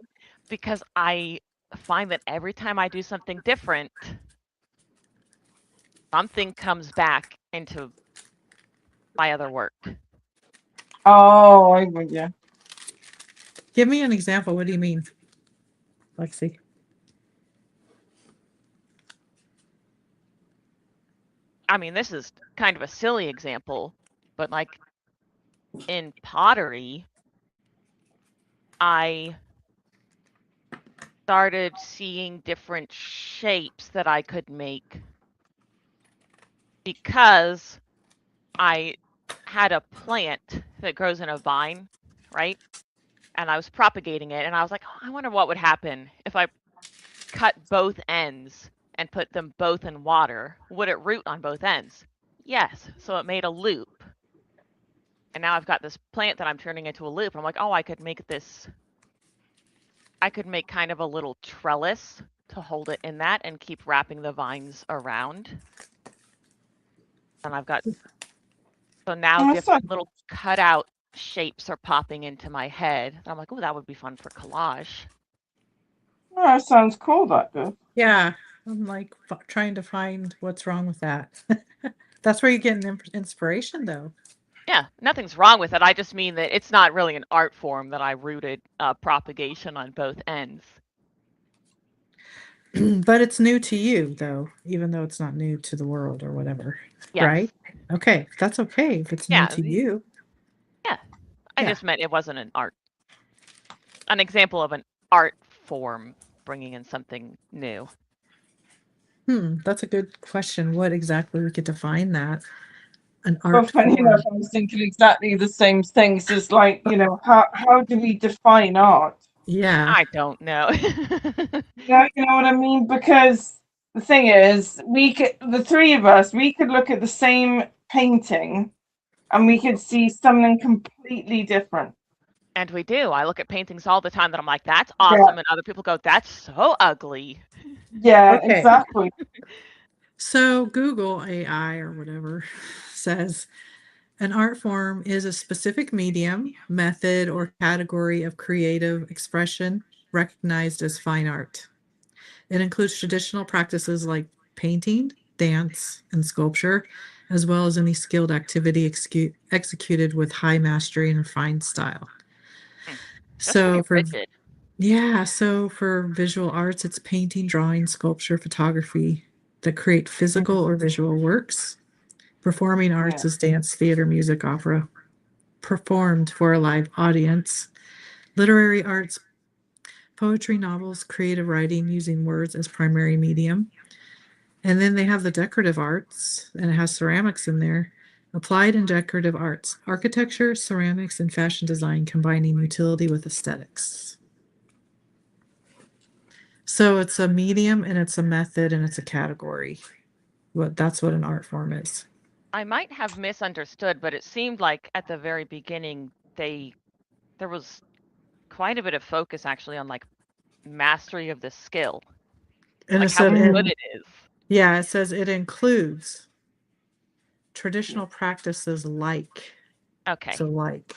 because I find that every time I do something different, something comes back into my other work. Oh, I would, yeah. Give me an example. What do you mean, Lexi? I mean, this is kind of a silly example, but like in pottery, I started seeing different shapes that I could make because I had a plant that grows in a vine, right? And I was propagating it, and I was like, oh, I wonder what would happen if I cut both ends and put them both in water. Would it root on both ends? Yes. So it made a loop. And now I've got this plant that I'm turning into a loop. I'm like, oh, I could make this, I could make kind of a little trellis to hold it in that and keep wrapping the vines around. And I've got, so now Oh, that different sounds, little cutout shapes are popping into my head. And I'm like, oh, that would be fun for collage. oh, that sounds cool, that does. Yeah, I'm like trying to find what's wrong with that. That's where you get an inspiration, though. Yeah, nothing's wrong with it. I just mean that it's not really an art form that I rooted propagation on both ends. But it's new to you, though, even though it's not new to the world or whatever, right? Yes. Okay, that's okay if it's new Yeah. to you. Yeah. I Yeah. just meant it wasn't an example of an art form bringing in something new. That's a good question. What exactly we could define that? An Well, art funny enough, form. I was thinking exactly the same things. It's like, how do we define art? Yeah. I don't know. Yeah, you know what I mean? Because the thing is, the three of us, we could look at the same painting and we could see something completely different. And we do. I look at paintings all the time that I'm like, that's Yeah, awesome. And other people go, that's so ugly. yeah, Okay. exactly. So Google AI or whatever says an art form is a specific medium, method, or category of creative expression recognized as fine art. It includes traditional practices like painting, dance, and sculpture, as well as any skilled activity executed with high mastery and refined style. Hmm, that's pretty So for rigid. so for visual arts, it's painting, drawing, sculpture, photography that create physical or visual works. Performing Yeah. arts is dance, theater, music, opera, performed for a live audience. Literary arts, poetry, novels, creative writing using words as primary medium. And then they have the decorative arts, and it has ceramics in there. Applied and decorative arts, architecture, ceramics, and fashion design combining utility with aesthetics. So it's a medium and it's a method and it's a category. That's what an art form is. I might have misunderstood, but it seemed like at the very beginning there was quite a bit of focus actually on like mastery of the skill, And it like how said, good Mm, it is. yeah, it says it includes traditional practices like, Okay. so like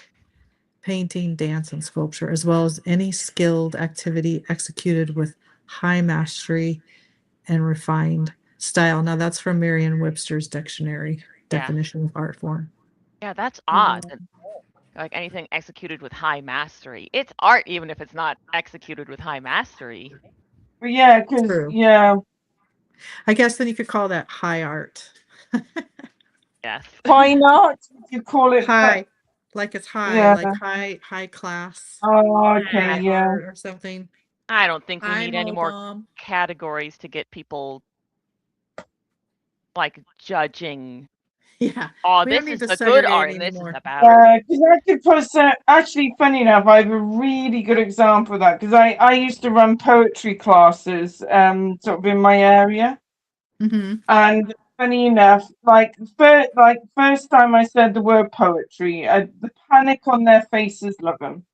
painting, dance, and sculpture, as well as any skilled activity executed with high mastery and refined style. Now that's from Merriam-Webster's dictionary Yeah. definition of art form. Yeah, that's Yeah. odd that like anything executed with high mastery. It's art even if it's not executed with high mastery. but yeah, because True. yeah, I guess then you could call that high art. Yes. fine art. You call it? High, like it's high, Yeah. like high class, Oh, okay. high Eh, Yeah. art or something. I don't think we High need any mo more bomb. categories to get people like judging. Yeah, Oh, we don't this need is to the good segregate art and this is anymore. the bad art. Yeah, because I could put actually funny enough, I have a really good example of that because I used to run poetry classes sort of in my area. Hmm. And funny enough, first time I said the word poetry, the panic on their faces, love them,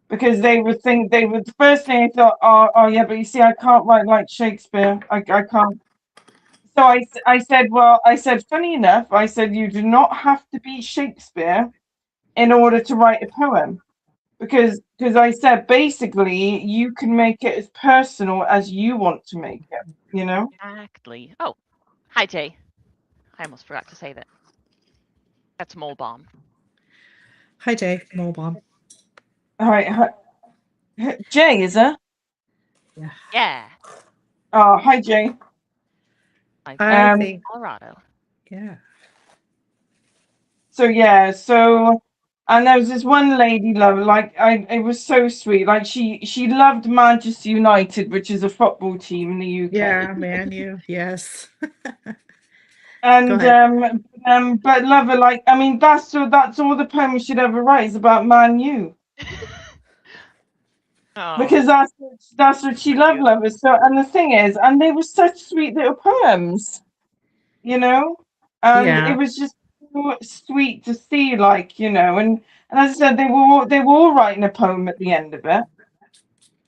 because they would the first thing I thought, oh yeah, but you see, I can't write like Shakespeare. I can't. So I said, well, I said, funny enough, I said you do not have to be Shakespeare in order to write a poem, because I said basically you can make it as personal as you want to make it. You know. Exactly. Oh, hi Jay. I almost forgot to say that. That's Mole Bomb. Hi, Jay. Mo bomb. All right, Jay, is there? Yeah. Yeah. Oh, hi, Jay. Live I in Um, think, Colorado. yeah. so yeah, so and there was this one lady love, like it was so sweet. Like she loved Manchester United, which is a football team in the UK. Yeah, man, you. Yes. Go And ahead. but love her, like I mean that's all the poem she'd ever write is about Man U. Oh, Because that's what she loved, cute. lovers. So and the thing is, and they were such sweet little poems, you know, and it Yeah. was just so sweet to see, like and as I said, they were all writing a poem at the end of it,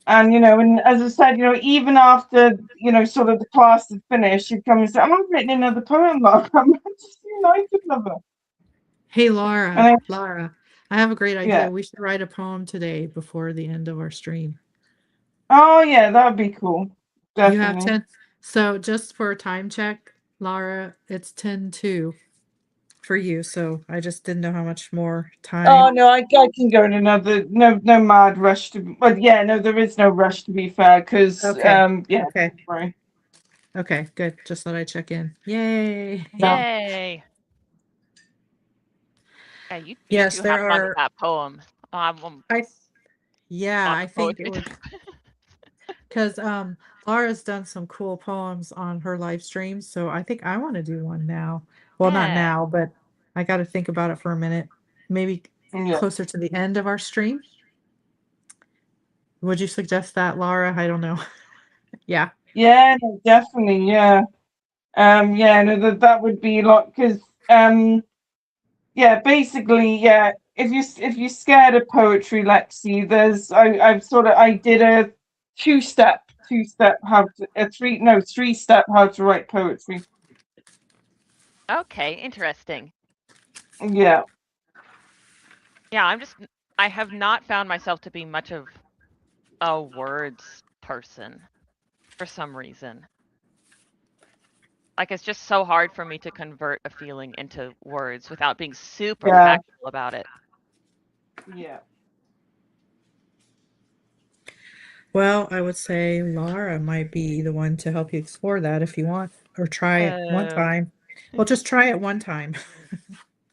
and and as I said, even after sort of the class had finished, she'd come and say, "I've written another poem, love. I'm just United lover," Hey, and Laura, I have a great yeah, idea. We should write a poem today before the end of our stream. oh yeah, that would be cool, You have definitely. 10. So just for a time check, Laura, it's 10:02 for you. So I just didn't know how much more Oh time. no, I can go in another no mad rush to but yeah, no, there is no rush to be fair, because Okay. yeah, Okay. sorry. Okay. Good. Just thought I'd check in. Yay. Yeah. Yay. Yeah, you Yes, two have there fun with are. that poem. I, yeah, Lots I of think it poetry. would, because Laura's done some cool poems on her live streams, so I think I want to do one now. Well, not Yeah. now, but I got to think about it for a minute. Maybe Yeah. closer to the end of our stream. Would you suggest that, Laura? I don't know. Yeah. Yeah, no, definitely, yeah. Yeah, no, that would be like because yeah, basically, yeah. If you're scared of poetry, Lexi, I've sort of I did a two step how to a three no 3 step how to write poetry. Okay, interesting. Yeah. Yeah, I have not found myself to be much of a words person for some reason. Like, it's just so hard for me to convert a feeling into words without being super Yeah. factual about it. Yeah. Well, I would say Lara might be the one to help you explore that if you want, or try it one Oh. time. Well, just try it one time.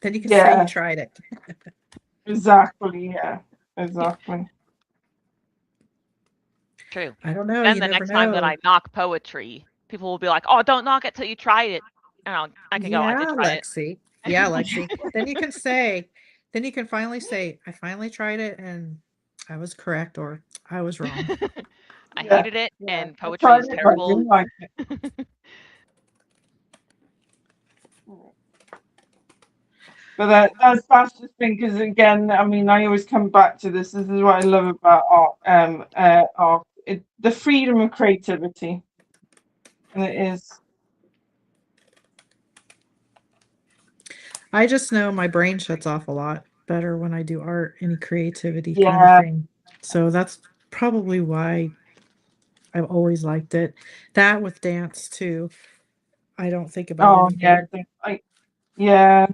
Then you can say you Yeah. tried it. Exactly. Yeah. Exactly. True. I don't know. Then You the never next time that know. I knock poetry, people will be like, "Oh, don't knock it till you tried it." And I can go, "I did Yeah, try it." Lexi. Yeah, Lexi. Then you can say, then you can finally say, I finally tried it and I was correct or I was wrong. I Yeah. hated it, Yeah. and I poetry tried is it, but I terrible. didn't like it. But that's the thing, because again, I mean, I always come back to this. This is what I love about art. Art, the freedom of creativity, and it is. I just know my brain shuts off a lot better when I do art, any creativity kind of Yeah. thing. So that's probably why I've always liked it. That with dance too. I don't think about Oh yeah. anything. Yeah.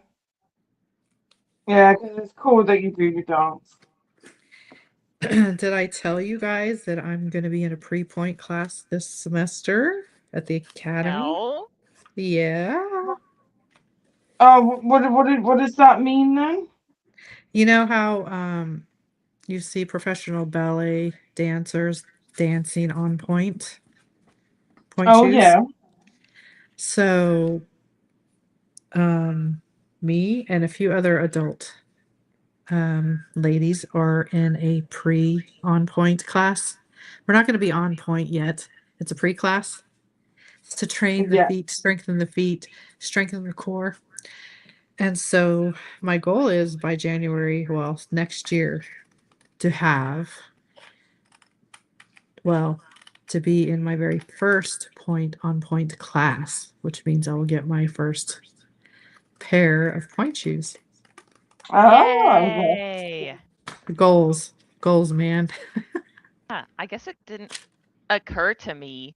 Yeah. Because it's cool that you do your dance. Did I tell you guys that I'm going to be in a pre-point class this semester at the academy? No. Yeah. Oh, what does that mean then? You know how you see professional ballet dancers dancing on point Oh shoes? yeah. So, me and a few other adult ladies are in a pre on point class. We're not going to be on point yet. It's a pre class. It's to train the Yeah. feet, strengthen the core. And so my goal is by January, well, next year, to have, well, to be in my very first point on point class, which means I will get my first pair of point shoes. Oh. Yay. Goals, goals, man. Huh, I guess it didn't occur to me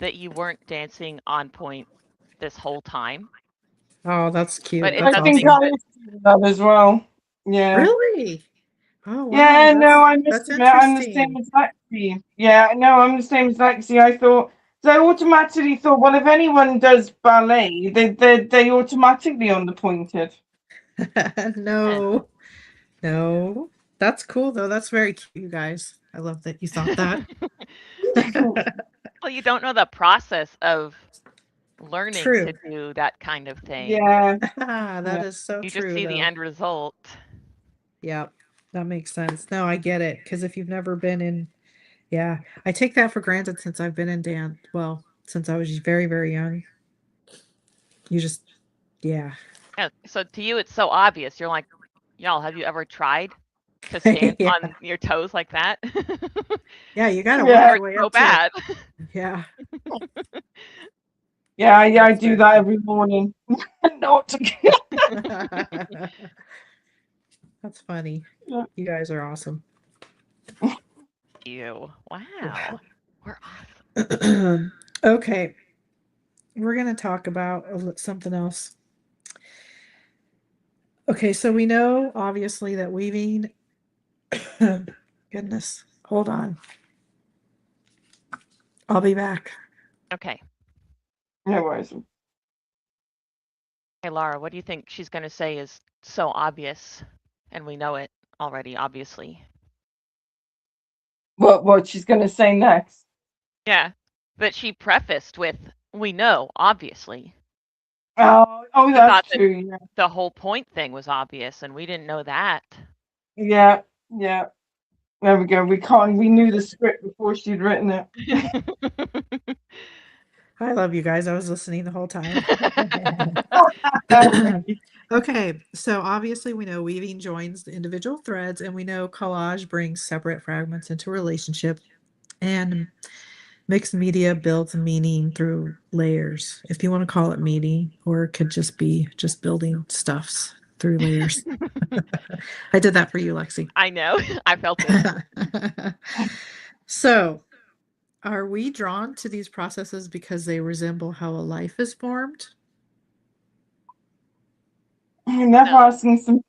that you weren't dancing on point this whole time, Oh, that's but cute. it I That's does think make awesome. I sense. was doing that as well. Yeah. Really? Oh, wow. Yeah, no, I must That's admit, I'm the same interesting. as Lexi. Yeah, no, I'm the same as Lexi. I thought, so I automatically thought, well, if anyone does ballet, they automatically on the pointed. Eh. No, no. That's cool though. That's very cute, you guys. I love that you thought that. Well, you don't know the process of learning True. to do that kind of thing. Yeah, That yeah, is so You just true see the though. end result. Yep. That makes sense. No, I get it. Because if you've never been in, yeah, I take that for granted since I've been in dance. Well, since I was very, very young. You just, yeah. Yeah, so to you, it's so obvious. You're like, y'all, have you ever tried to stand Yeah. on your toes like that? Yeah, you got to work yeah, Or your way so up to it. bad. Yeah. yeah. I That's do very that cool. every morning. Not. That's funny. You guys are awesome. You. Wow. We're awesome. Okay, we're going to talk about something else. Okay, so we know obviously that weaving, goodness, hold on. I'll be back. Okay. No worries. Hey, Laura, what do you think she's going to say is so obvious? And we know it already, obviously. What she's gonna say next? Yeah. But she prefaced with, we know, obviously. Oh, We that's thought that true. the whole point thing was obvious, and we didn't know that. Yeah, yeah. There we go. We can't. We knew the script before she'd written it. I love you guys. I was listening the whole time. Okay, so obviously we know weaving joins the individual threads, and we know collage brings separate fragments into a relationship. And Mixed media builds meaning through layers, if you want to call it meaning, or it could just be just building stuffs through layers. I did that for you, Lexi. I know. I felt it. So, are we drawn to these processes because they resemble how a life is formed? Never No. asking some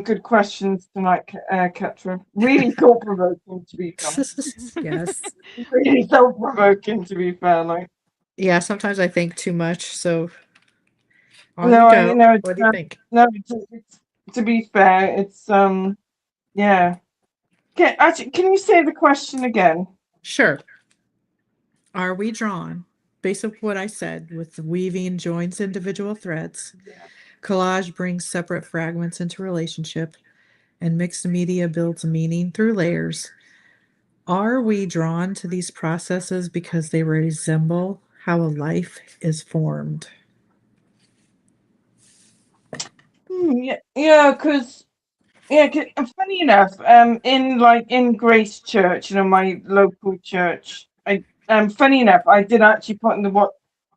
good questions tonight, Ketra. Really thought provoking, to be fair. Yes. Really thought provoking, to be fair. Like, Yeah, sometimes I think too much. So on you no, go. What do you think? no. To be fair, it's yeah. Can you say the question again? Sure. Are we drawn, based on what I said, with weaving joins individual threads? Yeah. Collage brings separate fragments into relationship, and mixed media builds meaning through layers. Are we drawn to these processes because they resemble how a life is formed? Yeah, because funny enough, in Grace Church, my local church, funny enough, I did actually put in the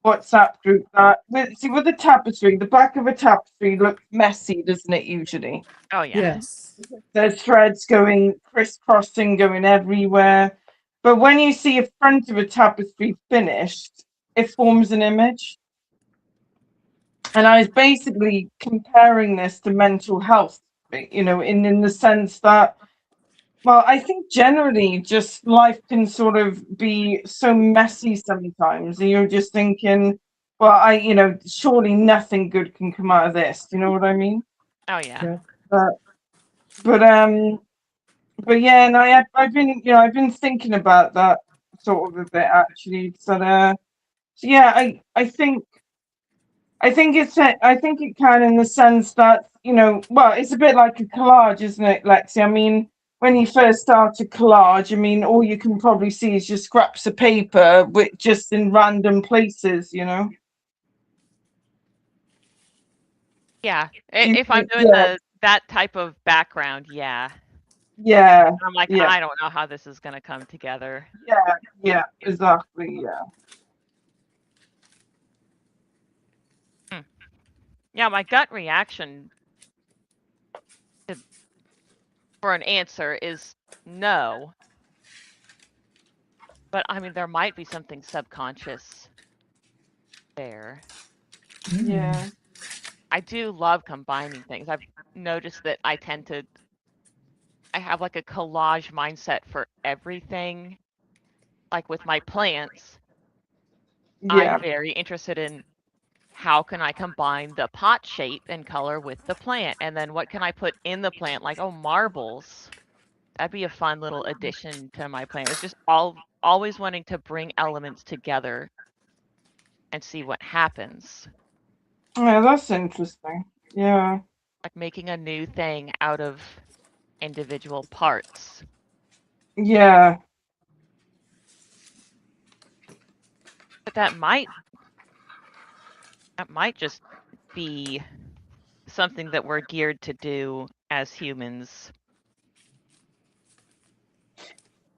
WhatsApp group that with the tapestry, the back of a tapestry looks messy, doesn't it, usually? Oh, yeah. Yes. There's threads going crisscrossing, going everywhere. But when you see a front of a tapestry finished, it forms an image. And I was basically comparing this to mental health, in the sense that, well, I think generally just life can sort of be so messy sometimes, and you're just thinking, well, surely nothing good can come out of this. Do you know what I mean? Oh, yeah. Yeah. But but yeah, and I've been thinking about that sort of a bit actually. So yeah, I think it can, in the sense that, well, it's a bit like a collage, isn't it, Lexi? I mean, when you first start a collage, I mean, all you can probably see is just scraps of paper with just in random places, Yeah. You If I'm think, doing that type of background, yeah. yeah, I'm like, yeah, I don't know how this is gonna come together. yeah, exactly, yeah. Hmm. Yeah, my gut reaction for an answer is no. But I mean, there might be something subconscious there. Yeah. I do love combining things. I've noticed that I have like a collage mindset for everything. Like with my plants, I'm Yeah. very interested in how can I combine the pot shape and color with the plant? And then what can I put in the plant? Like, oh, marbles. That'd be a fun little addition to my plant. It's just always wanting to bring elements together and see what happens. Yeah, that's interesting. Yeah. Like making a new thing out of individual parts. Yeah. But that might just be something that we're geared to do as humans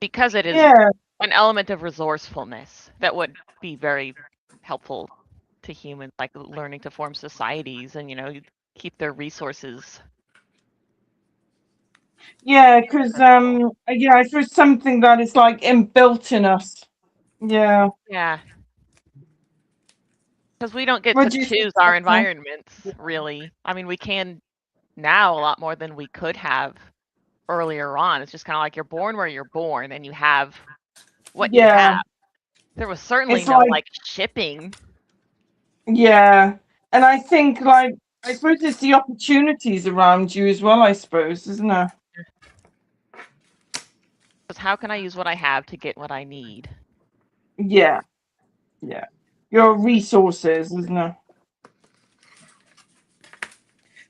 because it is Yeah. an element of resourcefulness that would be very helpful to humans, like learning to form societies and, keep their resources. Yeah, because yeah, I suppose something that is like inbuilt in us. Yeah. Yeah, because we don't get What to do you think, choose our Petra? environments, really. I mean, we can now a lot more than we could have earlier on. It's just kind of like you're born where you're born and you have what you Yeah. have. There was certainly It's no like, like shipping. yeah. And I think, like, I suppose it's the opportunities around you as well, I suppose, isn't it? Because how can I use what I have to get what I need? Yeah. Yeah. Your resources, isn't it?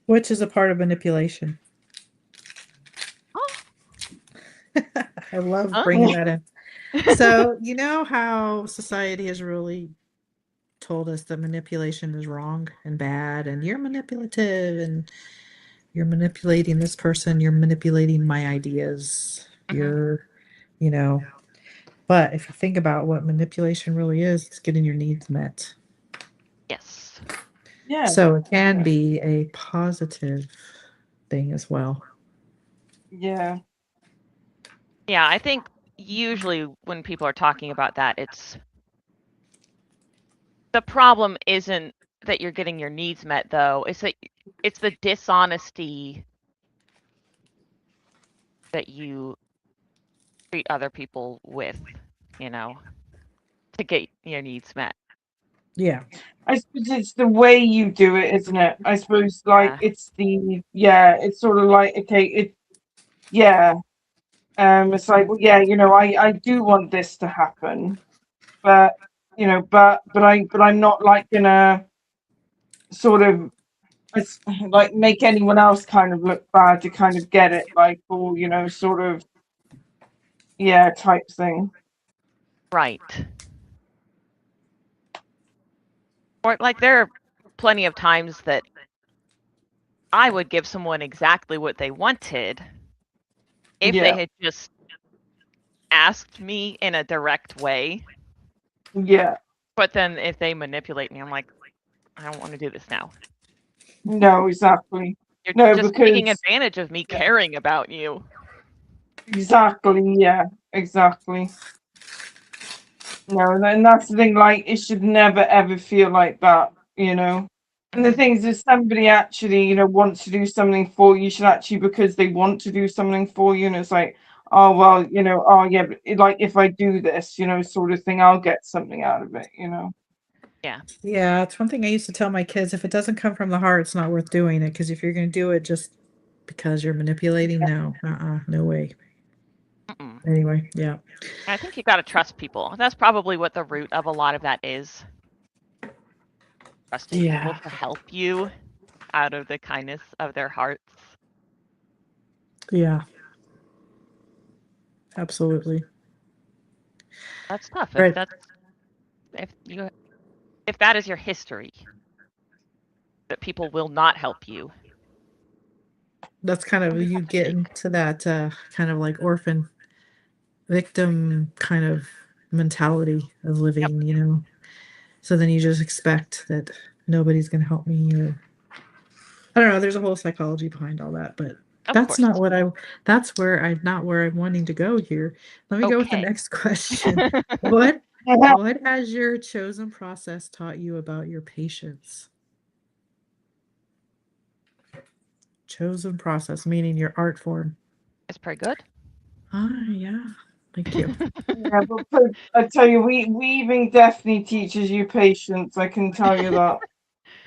Which is a part of manipulation. Oh, I love huh? bringing that in. So, you know how society has really told us that manipulation is wrong and bad, and you're manipulative, and you're manipulating this person, you're manipulating my ideas, Mhm. you're, you know, But if you think about what manipulation really is, it's getting your needs met. Yes. Yeah. So it can Yeah. be a positive thing as well. Yeah. Yeah, I think usually when people are talking about that, it's the problem isn't that you're getting your needs met, though. It's the dishonesty that you treat other people with, you know, to get your needs met. Yeah. I suppose it's the way you do it, isn't it? I suppose like Yeah. it's sort of like, okay, it's like, well, yeah, I do want this to happen, but I'm not like gonna sort of like make anyone else kind of look bad to kind of get it, like, or sort of, yeah, type thing. Right. Or like there are plenty of times that I would give someone exactly what they wanted if they Yeah, had just asked me in a direct way. yeah, But then if they manipulate me, I'm like, I don't want to do this now. no, exactly. You're No, just taking because advantage of me yeah, caring about you. exactly, yeah, exactly. No, and that's the thing, like, it should never ever feel like that, you know. And the Mhm. thing is, if somebody actually, wants to do something for you, should actually, because they want to do something for you, and it's like, oh well, oh yeah, but like if I do this, sort of thing, I'll get something out of it, Yeah. Yeah, it's one thing I used to tell my kids, if it doesn't come from the heart, it's not worth doing it. Because if you're going to do it just because you're manipulating, no, no way. Mm-mm. Anyway, yeah. I think you got to trust people. That's probably what the root of a lot of that is. Trusting people Yeah, to help you out of the kindness of their hearts. yeah, absolutely. That's tough Right. if you if that is your history, that people will not help you. That's kind of You you have to get take. into that kind of like orphan victim kind of mentality of Yep, living. So then you just expect that nobody's going to help me, or I don't know, there's a whole psychology behind all that, but of that's course. not what I that's where I'm not where I'm wanting to go here. Let me go with the Okay. next question. What know. what has your chosen process taught you about your patience? Chosen process, meaning your art form. It's pretty good. Ah, yeah. Thank you. Yeah, but I tell you, weaving definitely teaches you patience. I can tell you that.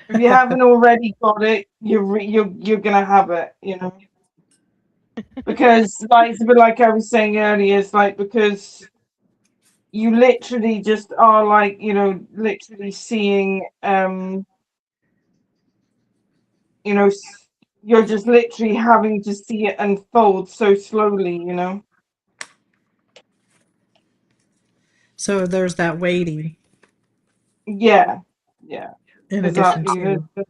If you haven't already got it, you're gonna have it, because like it's a bit like I was saying earlier. It's like because you literally just are like literally seeing you know s- you're just literally having to see it unfold so slowly. So there's that waiting Yeah, yeah. in There's addition that. to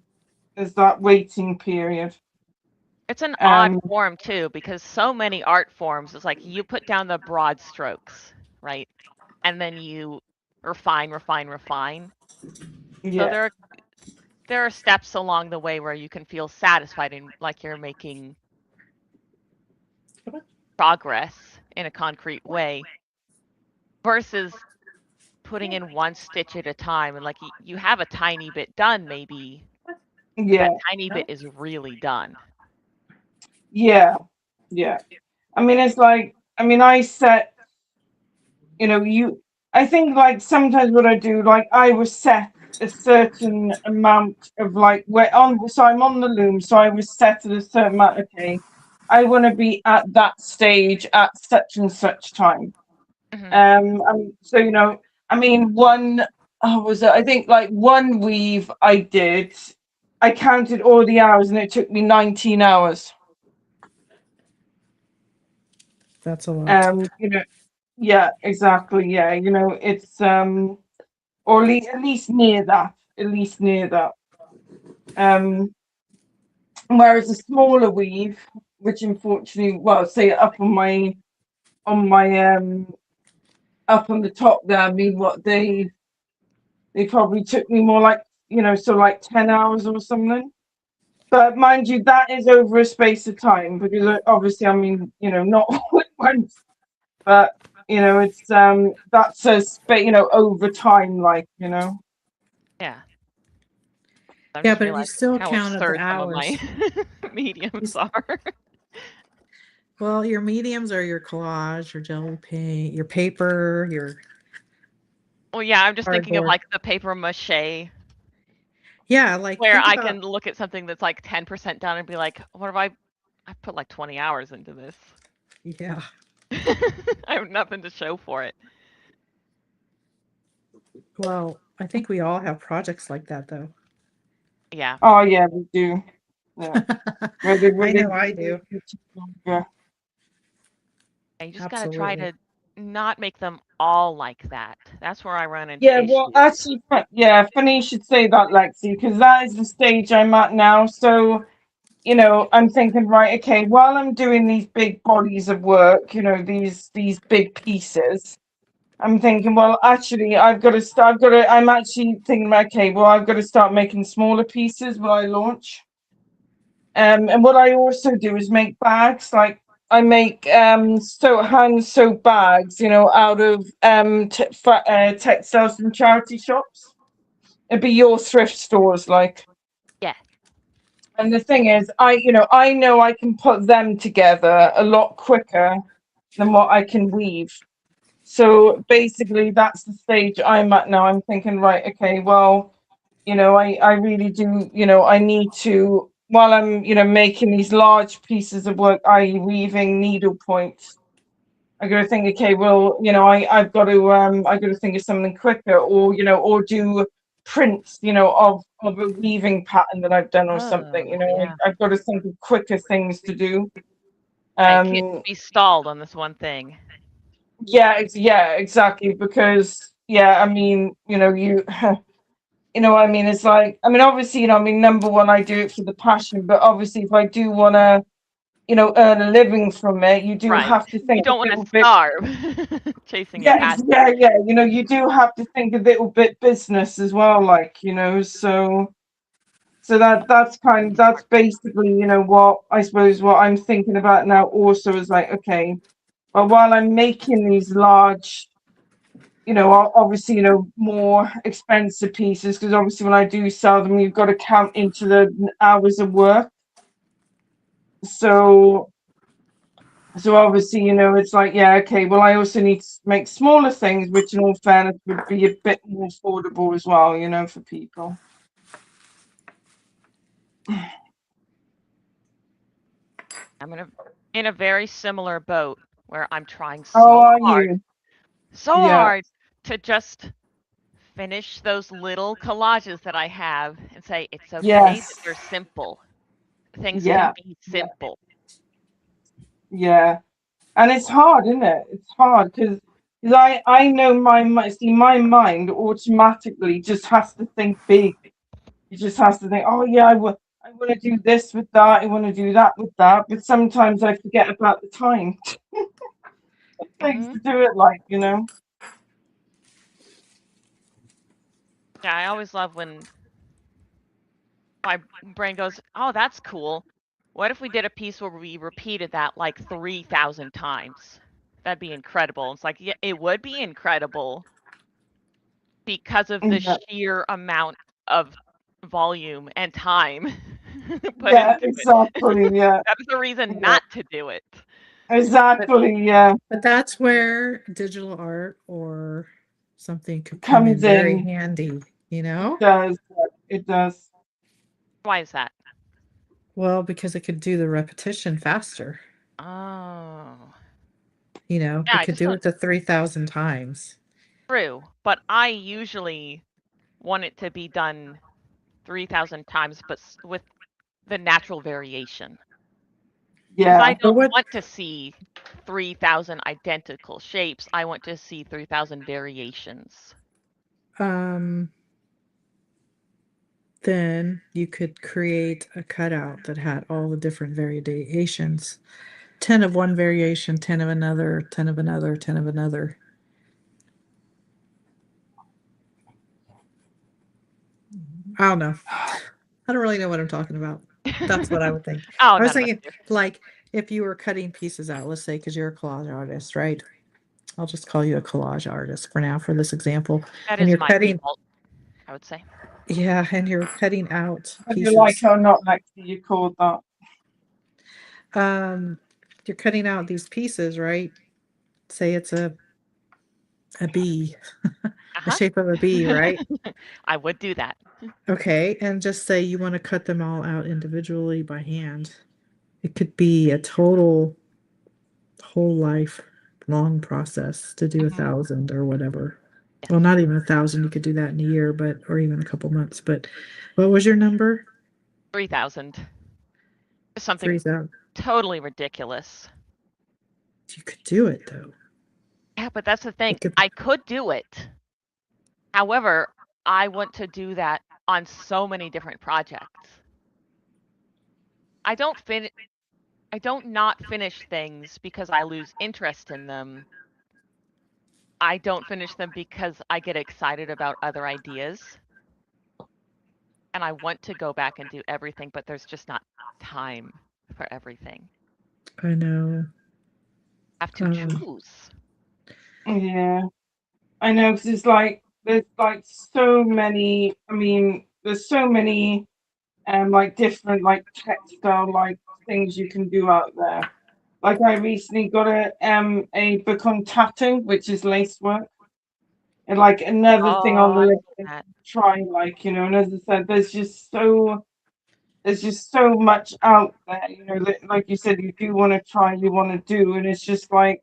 There's that waiting period. It's an odd Um, form too, because so many art forms, it's like you put down the broad strokes, right? And then you refine, refine, refine. So yeah, there are steps along the way where you can feel satisfied and like you're making progress in a concrete way versus putting in one stitch at a time and like you have a tiny bit done maybe, but yeah, that tiny bit is really done. yeah, yeah. I mean, it's like, I set, I think like sometimes what I do, like I was set a certain amount of like so I'm on the loom, so I was set at a certain amount. Okay, I want to be at that stage at such and such time. Hmm. So I think like one weave I did, I counted all the hours and it took me 19 hours. that's a lot. Um, you know, yeah, exactly. Yeah, it's or at least near that, at least near that. Um, whereas a smaller weave, which unfortunately, well, say up on my up on the top there. I mean, what they probably took me more like, so like 10 hours or something. But mind you, that is over a space of time because obviously, I mean, not all at once, but it's that's a space, over time, like, Yeah. I Yeah, just but you realized still how counted the absurd some of my hours. mediums s- are. Well, your mediums are your collage, your jelly paint, your paper, your Well, yeah, I'm just thinking of cardboard. like the paper mache Yeah, like where think I about can look at something that's like 10% done and be like, what have I put like 20 hours into this. yeah. I have nothing to show for it. Well, I think we all have projects like that though. Yeah. Oh yeah, we do. Yeah. Where I they know I do. yeah. You just gotta try Absolutely. to not make them all like that. That's where I run into Yeah, well, issues. actually, yeah, funny you should say that, Lexi, because that is the stage I'm at now. So, I'm thinking, right, okay, while I'm doing these big bodies of work, these big pieces, I'm thinking, well, actually, I'm actually thinking, okay, well, I've got to start making smaller pieces when I launch. And what I also do is make bags, like I make hand sew bags, out of textiles from charity shops. It'd be your thrift stores, like. Yeah. And the thing is, I know I can put them together a lot quicker than what I can weave. So basically, that's the stage I'm at now. I'm thinking, right, okay, well, I really do, I need to, while I'm, making these large pieces of work, i.e. weaving needle points, I got to think, okay, well, I got to think of something quicker, or do prints, of a weaving pattern that I've done or something, Oh, yeah. I've got to think of quicker things to do. Yeah, you can't Um, be stalled on this one thing. yeah, exactly, because, yeah, I mean, what I mean? It's like, I mean, obviously, I mean, number one, I do it for the passion, but obviously, if I do want to, earn a living from it, you do Right. have to You think a don't want to little bit. starve chasing your Yeah, passion. yeah. You do have to think a little bit business as well, like, so that's basically, what I suppose what I'm thinking about now also is like, okay, well, while I'm making these large, obviously, more expensive pieces, because obviously when I do sell them, you've got to count into the hours of work. So, so obviously, it's like, yeah, okay, well, I also need to make smaller things, which in all fairness would be a bit more affordable as well, for people. I'm in a very similar boat where I'm trying How so are hard, you? so Yeah. hard to just finish those little collages that I have and say it's okay that Yes. they're simple. Things can Yeah. be Yeah. simple. Yeah. And it's hard, isn't it? It's hard because I know my mind automatically just has to think big. It just has to think, oh yeah, I want to do this with that. I want to do that with that. But sometimes I forget about the time it takes Hmm. to do it. Like, Yeah, I always love when my brain goes, "Oh, that's cool. What if we did a piece where we repeated that like 3,000 times? That'd be incredible." It's like, yeah, it would be incredible because of the yeah, sheer amount of volume and time put yeah, into it. exactly. Yeah, That is a reason yeah, not to do it. But exactly. Yeah, but that's where digital art or something could come in comes very in. handy, you It know? does. It does. Why is that? Well, because it could do the repetition faster. Oh. Yeah, It I could just do don't it to 3,000 times. true, but I usually want it to be done 3,000 times, but with the natural variation. Because I Yeah, But don't what want to see 3,000 identical shapes. I want to see 3,000 variations. um then you could create a cutout that had all the different variations. 10 of one variation, 10 of another, 10 of another, 10 of another. I don't know. I don't really know what I'm talking about. That's what I would think. Oh, I was none of us thinking, do. like, if you were cutting pieces out, let's say, because you're a collage artist, right? I'll just call you a collage artist for now for this example. That And is you're my cutting, default, I would say. yeah, and you're cutting out Whether you like pieces. it or not, Lexi, you called that. Um, you're cutting out these pieces, right? Say it's a bee, the Uh-huh. shape of a bee, right? I would do that. Okay, and just say you want to cut them all out individually by hand. It could be a total whole life long process to do a Mhm. thousand or whatever. Well, Yes. not even a thousand. You could do that in a year, but or even a couple months. But what was your number? 3,000. Something 3,000. totally ridiculous. You could do it though. Yeah, but that's the thing. It could. I could do it. However, I want to do that on so many different projects. I don't fin I don't not finish things because I lose interest in them. I don't finish them because I get excited about other ideas and I want to go back and do everything, but there's just not time for everything. I know. I have to Um, choose. Yeah, I know, because there's like so many. I mean, there's so many like different like textile like things you can do out there. Like I recently got a book on tatting, which is lace work, and like another thing on Oh, the I list love is that. try, like, you know. And as I said, there's just so much out there, you know. Like you said, you do want to try, you want to do, and it's just like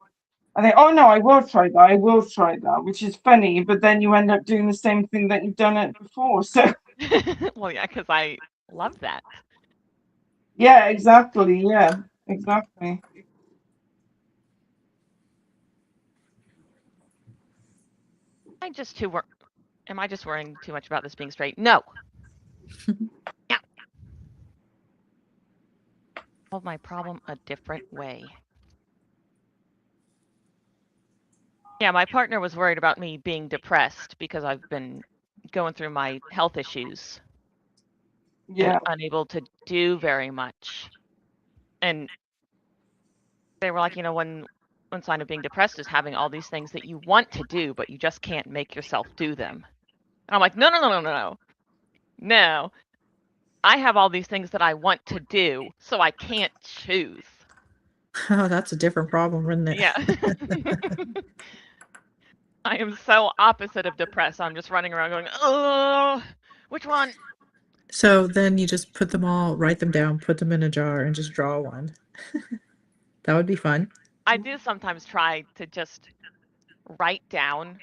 I think, oh no, I will try that, I will try that, which is funny, but then you end up doing the same thing that you've done it before. So Well, yeah, because I love that. yeah, exactly, yeah, exactly. I just too wor Am I just worrying too much about this being straight? No. Yeah. Solve my problem a different way. Yeah, my partner was worried about me being depressed because I've been going through my health issues and Yeah. unable to do very much. And they were like, one sign of being depressed is having all these things that you want to do, but you just can't make yourself do them. And I'm like, no, no, no, no, no, no. No, I have all these things that I want to do, so I can't choose. oh, that's a different problem, isn't it? Yeah. I am so opposite of depressed. I'm just running around going, oh, which one? So then you just put them all, write them down, put them in a jar, and just draw one. That would be fun. I do sometimes try to just write down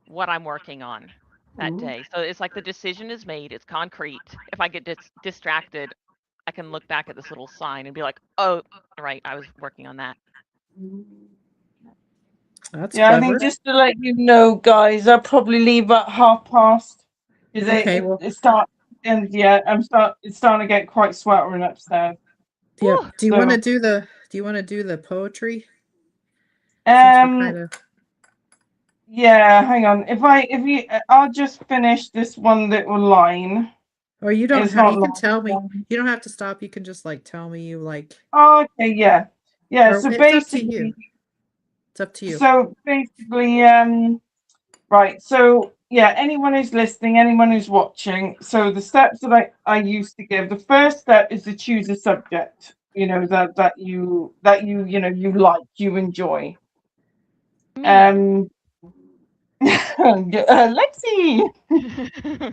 what I'm working on that Mhm. day. So it's like the decision is made, it's concrete. If I get distracted, I can look back at this little sign and be like, oh, right, I was working on that. That's Yeah, I think clever. just to let you know, guys, I'll probably leave at 1:30 because Okay, well, it start and yeah, it's starting to get quite sweltering upstairs. yep. Whew. So Do you want to do the poetry since we're um kind of yeah, hang on. If you I'll just finish this one little line. or you don't It's have not you can long. tell me. You don't have to stop. You can just like tell me you like Oh, okay, yeah. Yeah, or it's up to you. It's up to you. so basically right, so yeah, anyone who's listening, anyone who's watching, so the steps that I used to give, the first step is to choose a subject, you know, you know you like, you enjoy. Me. Um Lexi.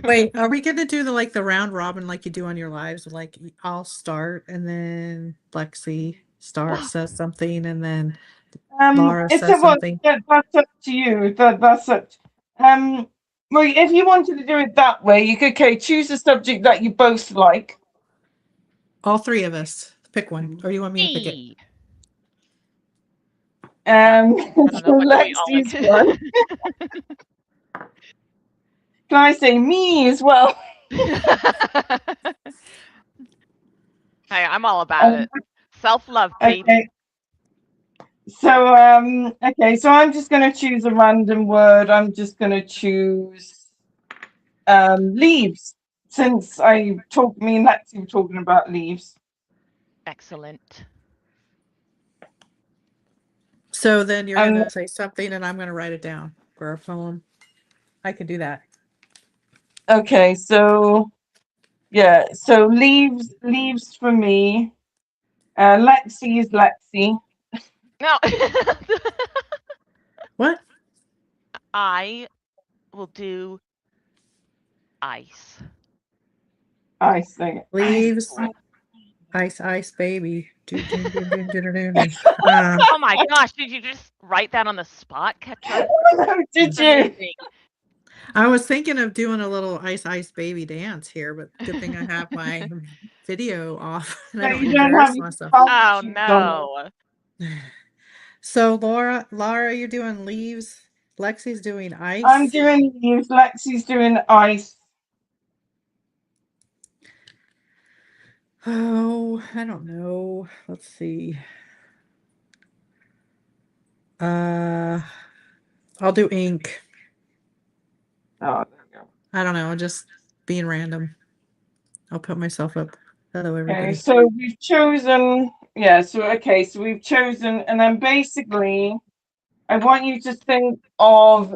Wait, are we gonna do the like the round robin like you do on your lives? Like I'll start and then Lexi says something and then Lara It's says a well, something. that's up to you. That's up. Um, well, if you wanted to do it that way, you could choose a subject that you both like. All three of us. Pick one. Or you want me to pick it? Me. I don't So know. What do we all Lexi's one. like? Can I say me as well? Hey, I'm all about Um, it. Self-love, baby. okay. So okay. So I'm just going to choose a random word. I'm just going to choose leaves. since me and Lexi were talking about leaves. Excellent. So then you're And gonna say something and I'm gonna write it down for a poem. I can do that. okay, so yeah, so leaves for me. Lexi is Lexi. No. What? I will do ice. I say Leaves, ice, baby. Oh my gosh, did you just write that on the spot, Ketra? Did you? Amazing. I was thinking of doing a little ice baby dance here, but good thing I have my video off and I No, don't you don't embarrass have your myself. Oh shoes on. no. So Lara, you're doing leaves. Lexi's doing I'm ice. doing leaves. Lexi's doing ice. Oh, I don't know. Let's see. Uh, I'll do ink. Oh, there we go. I don't know, just being random. I'll put myself up. Hello, Okay, everybody. so we've chosen. Yeah, so okay, so we've chosen, and then basically, I want you to think of.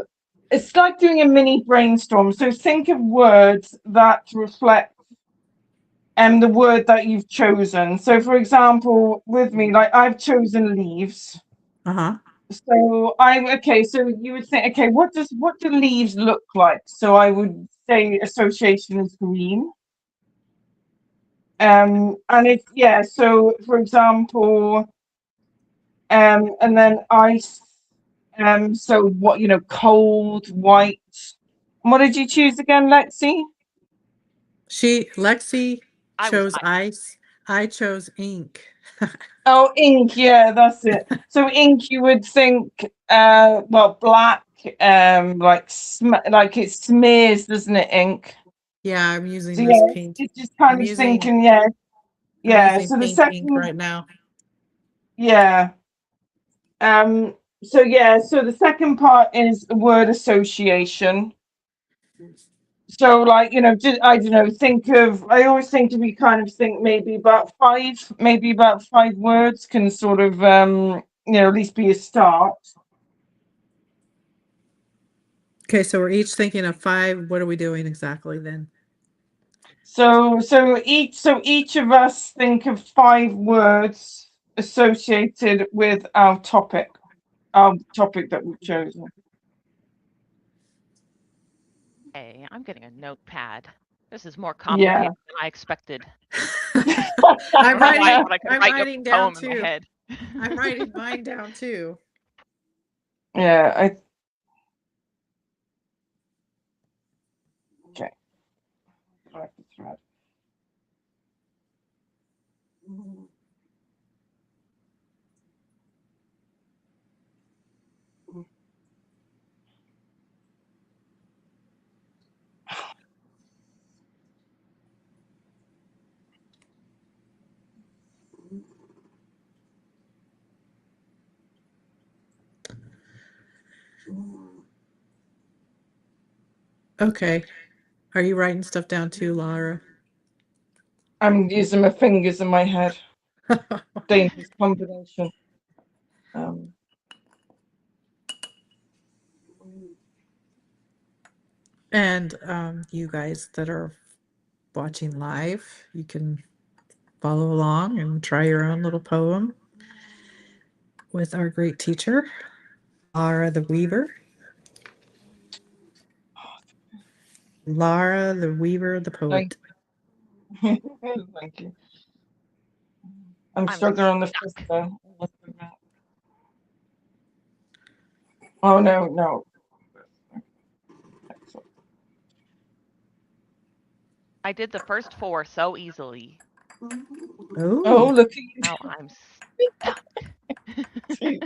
It's like doing a mini brainstorm. So think of words that reflect the word that you've chosen. So, for example, with me, like I've chosen leaves. Uh-huh. So so you would think, okay, what do leaves look like? So I would say association is green. And it's yeah, so for example, and then ice, so what cold, white. What did you choose again, Lexi? Lexi I was chose ice. I chose ink. Oh, ink, yeah, that's it. So ink, you would think, well, black, like it smears, doesn't it, ink? Yeah, I'm using So this yeah, pink. it's just kind I'm of using thinking, I'm yeah. using So the pink ink second, right now. yeah, um, so the second part is word association. So like, just I don't know, I always think to be kind of think maybe about five words can sort of at least be a start. Okay, so we're each thinking of 5. What are we doing exactly then? So each of us think of five words associated with our topic that we've chosen. okay. I'm getting a notepad. This is more Yeah. complicated than I expected. I'm I don't know why I writing thought I could I'm write your writing down poem in my too. head. I'm writing mine down too. Yeah, okay. Right, that's right. Okay. Are you writing stuff down too, Lara? I'm using my fingers in my head. Dangerous combination. Um, And you guys that are watching live, you can follow along and try your own little poem with our great teacher, Lara the Weaver. Lara the Weaver, the thank poet. thank you. I'm I'm struggling on the first stuck. though. Oh no. I did the first 4 so easily. Oh, Oh, look at Now I'm stuck. you.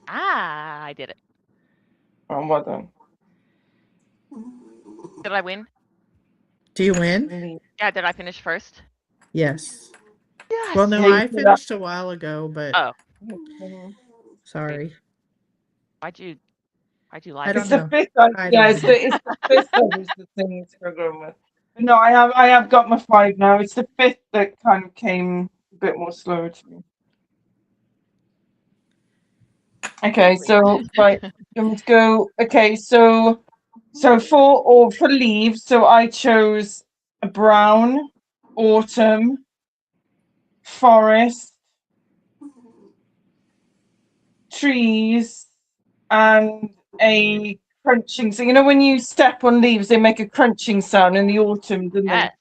I did it. Oh, well done. Did I win? do you win? Yeah, did I finish first? Yes. Well, Yes. no, Yeah, you I did that. finished a while ago, but Oh, Mhm. sorry. Why'd you lie I to don't It's me? the know. fifth. I, I yeah, don't it's know. the fifth that is the thing I'm struggling with. But no, I have got my 5 now. It's the fifth that kind of came a bit more slow to me. Okay, so right, let's go. Okay, so for leaves, so I chose a brown, autumn, forest, trees, and a crunching. So you know when you step on leaves, they make a crunching sound in the autumn, don't they? Yes.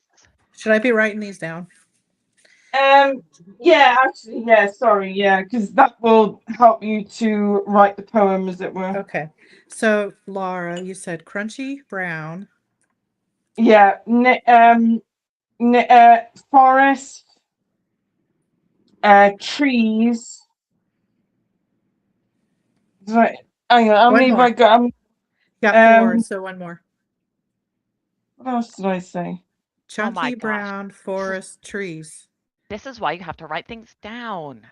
Should I be writing these down? Yeah, actually, yeah, sorry, yeah, because that will help you to write the poem, as it were. Okay. So, Laura, you said crunchy brown. Yeah, forest, trees. Right, hang on, how One many have I more. got? Got four, so one more. What else did I say? Oh my Chunky gosh. brown forest trees. This is why you have to write things down.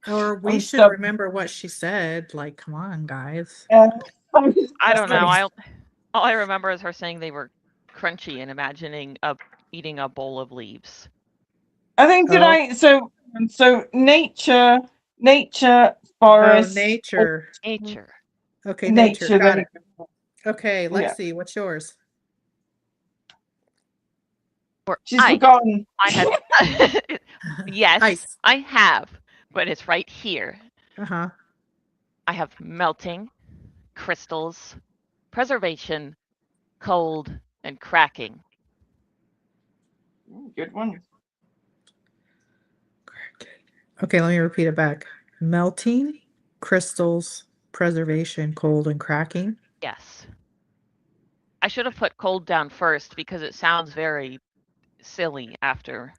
Or we I'm should stubborn. remember what she said. Like, come on, guys. I'm just I don't know. stubborn. All I remember is her saying they were crunchy and imagining eating a bowl of leaves. I think did Oh, I so nature, oh, forest, nature. Nature. Okay, nature. nature. Got There it. you go. Okay, Yeah, Lexi, what's yours? Or she's ice. forgotten. Mine has yes, Ice. I have, but it's right here. Uh-huh. I have melting, crystals, preservation, cold, and cracking. Good one. Okay, let me repeat it back. Melting, crystals, preservation, cold, and cracking. Yes. I should have put cold down first because it sounds very silly after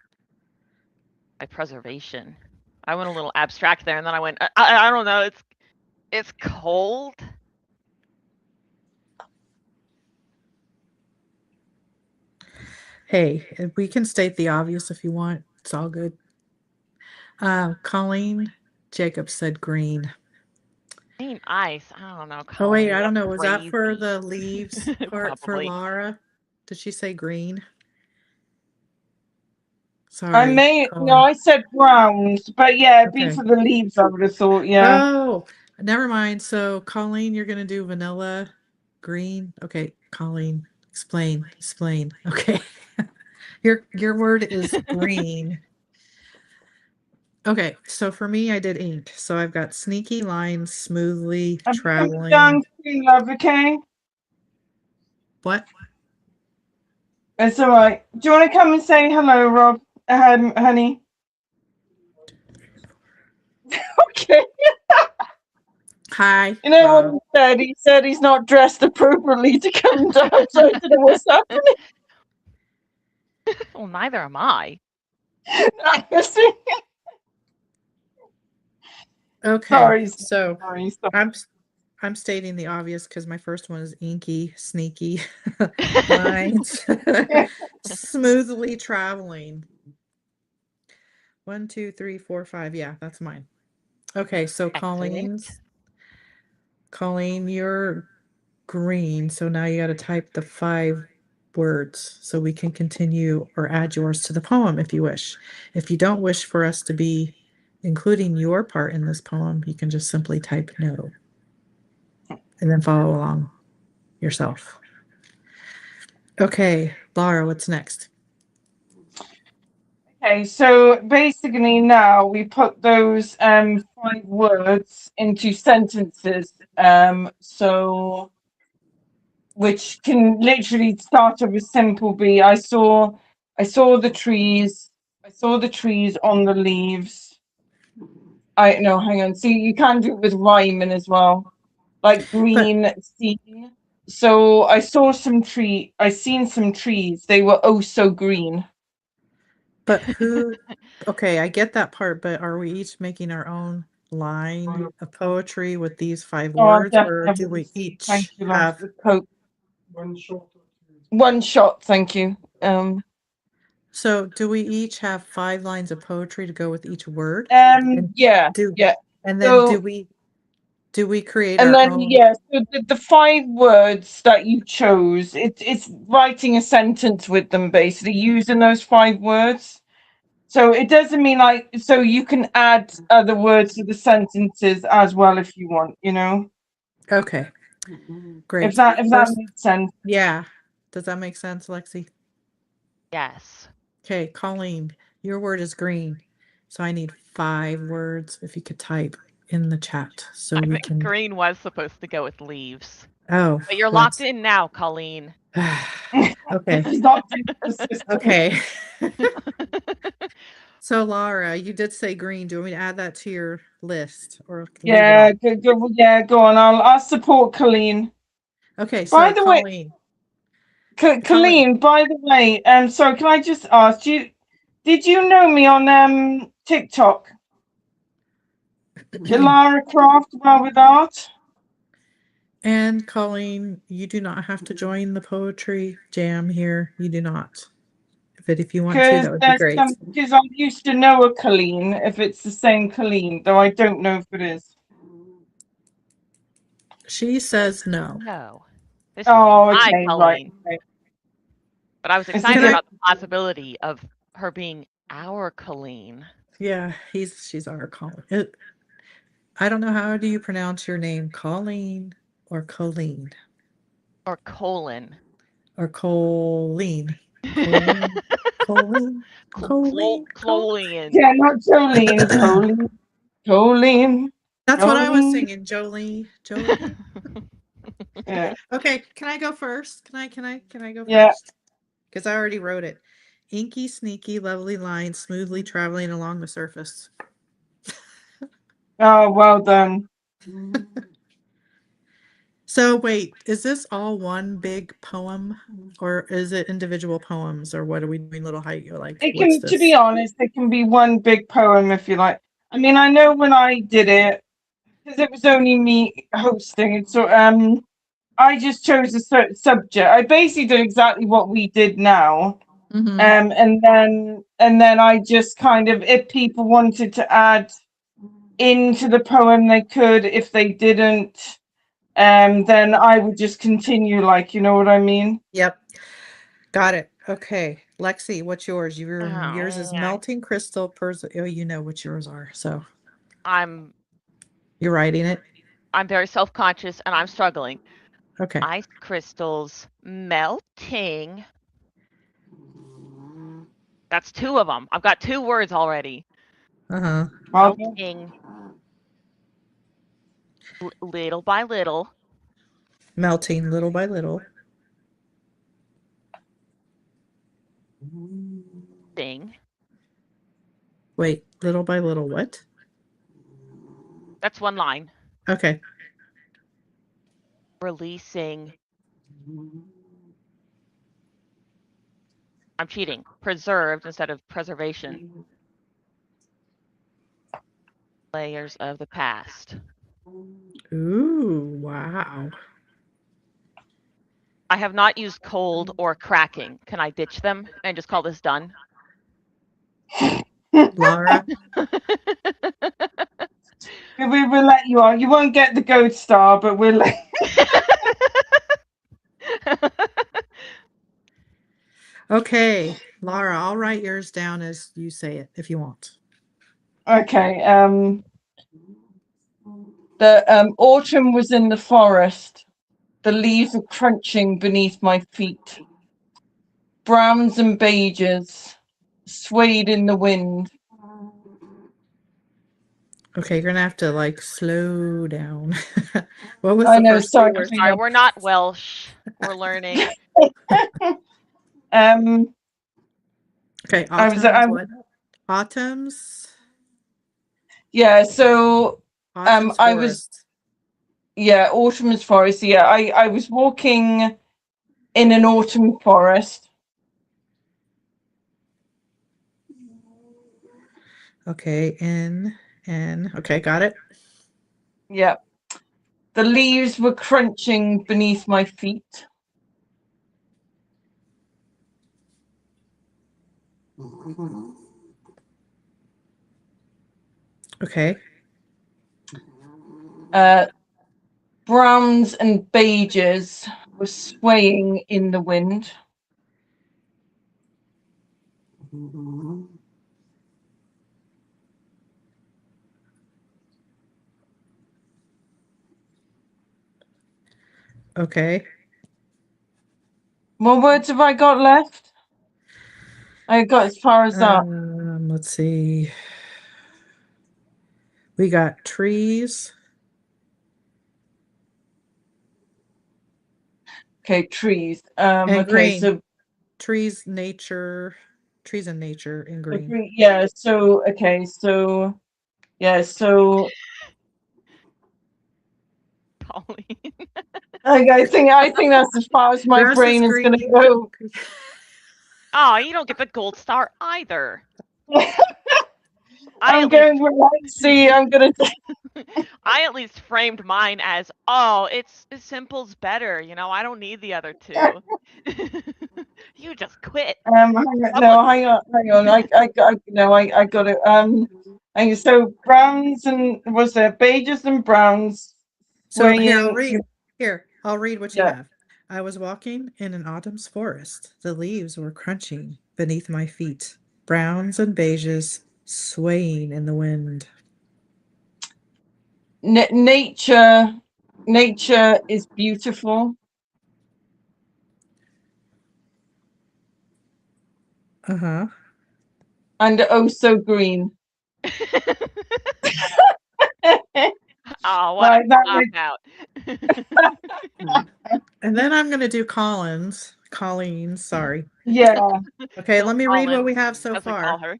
my preservation. I went a little abstract there, and then I went, I don't know, it's cold. Hey, we can state the obvious if you want. It's all good. Colleen Jacobs said green. Green ice. I don't know, Oh, wait, Colleen, I you're don't know. Was that for crazy. the leaves part for Probably. Laura? Did she say green? I Sorry, may no, Colleen. I said browns, but yeah, it'd be Okay. for the leaves. I would have thought. Yeah. Oh, never mind. So, Colleen, you're gonna do vanilla green. Okay, Colleen, explain. Okay. Your word is green. Okay, so for me, I did ink. So I've got sneaky lines, smoothly Have you put it traveling. down, Queen Love? Okay, What? it's all right. Do you want to come and say hello, Rob? Honey. Okay. Hi, You know what Rob. he said? He said he's not dressed appropriately to come down. So I don't know what's happening. Well, neither am I. Okay, Sorry, so sorry. Sorry. I'm I'm stating the obvious because my first one is inky, sneaky lines, smoothly traveling. 1, 2, 3, 4, 5. Yeah, that's mine. Okay, so Excellent. Colleen, you're green. So now you got to type the 5 words so we can continue or add yours to the poem if you wish. If you don't wish for us to be including your part in this poem, you can just simply type no and then follow along yourself. Okay, Laura, what's next? Okay, so basically now we put those 5 words into sentences. So which can literally start with a simple B. I saw the trees. I saw the trees on the leaves. I no, hang on. See, you can do it with rhyming as well, like But green scene. So I seen some trees. They were oh so green. but who okay, I get that part, but are we each making our own line of poetry with these 5 Oh, words, or do definitely. we each Thank you, love. have The coat. One shot, thank you. so do we each have 5 lines of poetry to go with each word? And Yeah, do yeah. And then So do we create and our then own? yeah, so the 5 words that you chose, it's writing a sentence with them basically using those 5 words. So it doesn't mean like so you can add other words to the sentences as well if you want, you know. Okay, If great. that First, makes sense. yeah. Does that make sense, Lexi? Yes. Okay, Colleen, your word is green. So I need 5 words if you could type in the chat so I we think can. green was supposed to go with leaves. Oh, But you're locked let's. in now, Colleen. Okay. It's not the system. Okay. So Laura, you did say green. Do you want me to add that to your list or leave it Yeah, off? go on. I'll support Colleen. Okay, By so the way, Colleen. Colleen. Colleen, by the way, sorry, can I just ask you, did you know me on TikTok? Lara Craft Well with Art? And Colleen, you do not have to join the poetry jam here. You do not. But if you want to, Because that would be there's great. some because I used to know a Colleen, if it's the same Colleen, though I don't know if it is. She says no. No. This is Oh, my okay, right. Colleen. Okay. But I was Is it Can excited I? about the possibility of her being our Colleen. Yeah, she's our Colleen. I don't know, how do you pronounce your name? Colleen or Colleen Or colon. or Colleen? Colleen, Colleen, Colleen, Colleen. Yeah, not Jolene, Colleen, Colleen, That's what I was Jolene. singing, Jolie, Jolie. Yeah, Okay, can I go first? Can I go yeah. first? Because I already wrote it. Inky, sneaky, lovely lines smoothly traveling along the surface. Oh, well done. So wait, is this all one big poem, or is it individual poems, or what are we doing? Little height? You're like, It what's can, to be this? honest, it can be one big poem if you like. I mean, I know when I did it, because it was only me hosting, and so I just chose a certain subject. I basically did exactly what we did now. Mm-hmm. And then I just kind of, if people wanted to add into the poem, they could. If they didn't, then I would just continue, like, you know what I mean? Yep. Got it. Okay. Lexi, what's yours? Yours is Oh, melting crystal oh, you know what yours are. So I'm you're writing it. I'm very self-conscious and I'm struggling. Okay. Ice crystals melting. That's 2 of them. I've got 2 words already. Uh-huh. Well done. Melting little by little. Melting little by little. Thing. Wait, little by little what? That's 1 line. Okay. Releasing. I'm cheating. Preserved instead of preservation. Layers of the past. Ooh, wow. I have not used cold or cracking. Can I ditch them and just call this done? Laura. We will let you on. You won't get the gold star, but we'll let. Okay. Laura, I'll write yours down as you say it if you want. Okay. The autumn was in the forest. The leaves were crunching beneath my feet. Browns and beiges swayed in the wind. Okay, you're gonna have to like slow down. What was I the know. first 3 Sorry, words? Sorry, hang we're not Welsh. We're learning. on. Okay, I was. autumns, what? Autumns? Yeah. So Autumn's I was. forest. Yeah, autumn is forest. Yeah, I was walking in an autumn forest. Okay, N. Okay, got it. Yeah. The leaves were crunching beneath my feet. Okay. Browns and beiges were swaying in the wind. Okay. What words have I got left? I got as far as that. Let's see. We got trees. Okay, trees. And Okay, green. so Trees, nature, trees and nature in green. yeah. So okay, so yeah, so Pauline. I think that's as far as my Grass brain is going to green. go. Oh, you don't get the gold star either. I'm going with Lexi. I'm going to. I at least framed mine as, oh, it's simple's better. You know, I don't need the other two. You just quit. Hang on. I got it. And so browns and was there beiges and browns So here, I'll swaying? read. Here, I'll read what you Yeah. have. I was walking in an autumn's forest. The leaves were crunching beneath my feet, browns and beiges swaying in the wind. Nature is beautiful Uh-huh. and oh so green. Oh, what a cop out. And then I'm going to do Colleen, sorry. Yeah. Okay, let me read what we have so as we call far. her.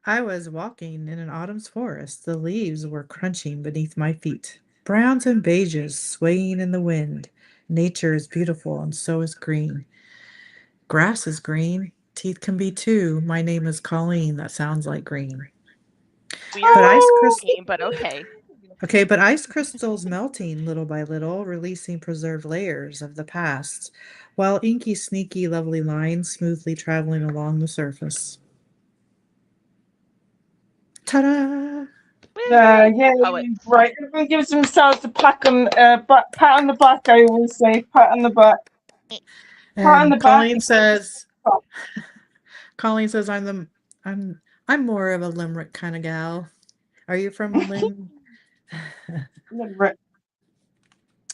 I was walking in an autumn's forest. The leaves were crunching beneath my feet, browns and beiges swaying in the wind. Nature is beautiful, and so is green. Grass is green. Teeth can be too. My name is Colleen. That sounds like green. Weird But ice name, but okay. Okay, but ice crystals melting little by little, releasing preserved layers of the past, while inky, sneaky, lovely lines smoothly traveling along the surface. Ta-da! Yeah, Poets. right. Everyone gives themselves a pat on the back. I always say pat on the back. Pat on the And back. Colleen says I'm more of a limerick kind of gal. Are you from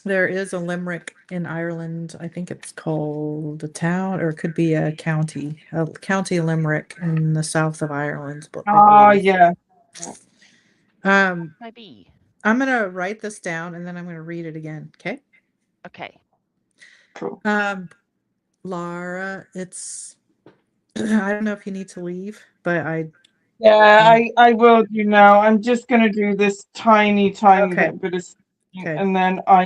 There is a limerick in Ireland. I think it's called a town, or it could be a county limerick in the south of Ireland. Oh yeah. Might be. I'm gonna write this down and then I'm gonna read it again. Okay. Okay. Cool. Lara, it's I don't know if you need to leave, but I will do now. I'm just gonna do this tiny okay. bit of Okay. and then I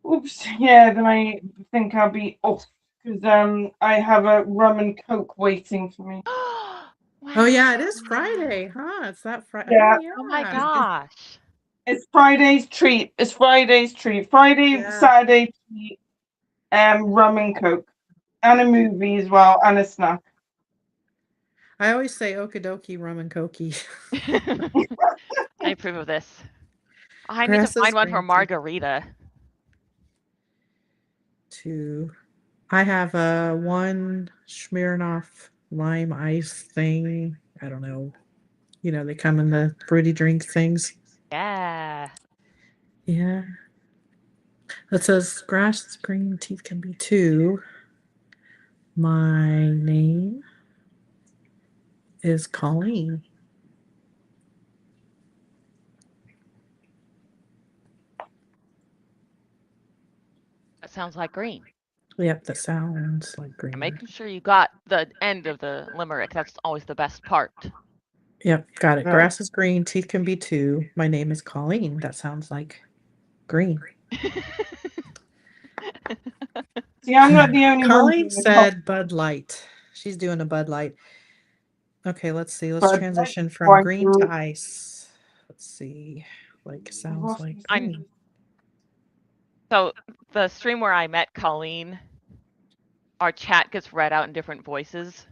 oops, yeah, then I think I'll be off because I have a rum and coke waiting for me. Oh yeah, it is Friday, huh? It's that Friday. Yeah. Oh yeah. Oh my gosh. It's Friday's treat. Friday, Yeah. Saturday treat, rum and coke. And a movie as well, and a snack. I always say okidoki rum and cokey. I approve of this. I need to Grass is find one for green too. margarita. I have a one Smirnoff lime ice thing. I don't know. You know, they come in the fruity drink things. Yeah. Yeah. It says grass is green, teeth can be too. My name is Colleen. That sounds like green. Yep, that sounds like green. And making sure you got the end of the limerick. That's always the best part. Yep, got it. Yeah. Grass is green, teeth can be too. My name is Colleen. That sounds like green. See, I'm not the only one. Colleen said Bud Light. She's doing a Bud Light. Okay, let's see. Let's transition from green to ice. Let's see. Like sounds like green. So the stream where I met Colleen, our chat gets read out in different voices.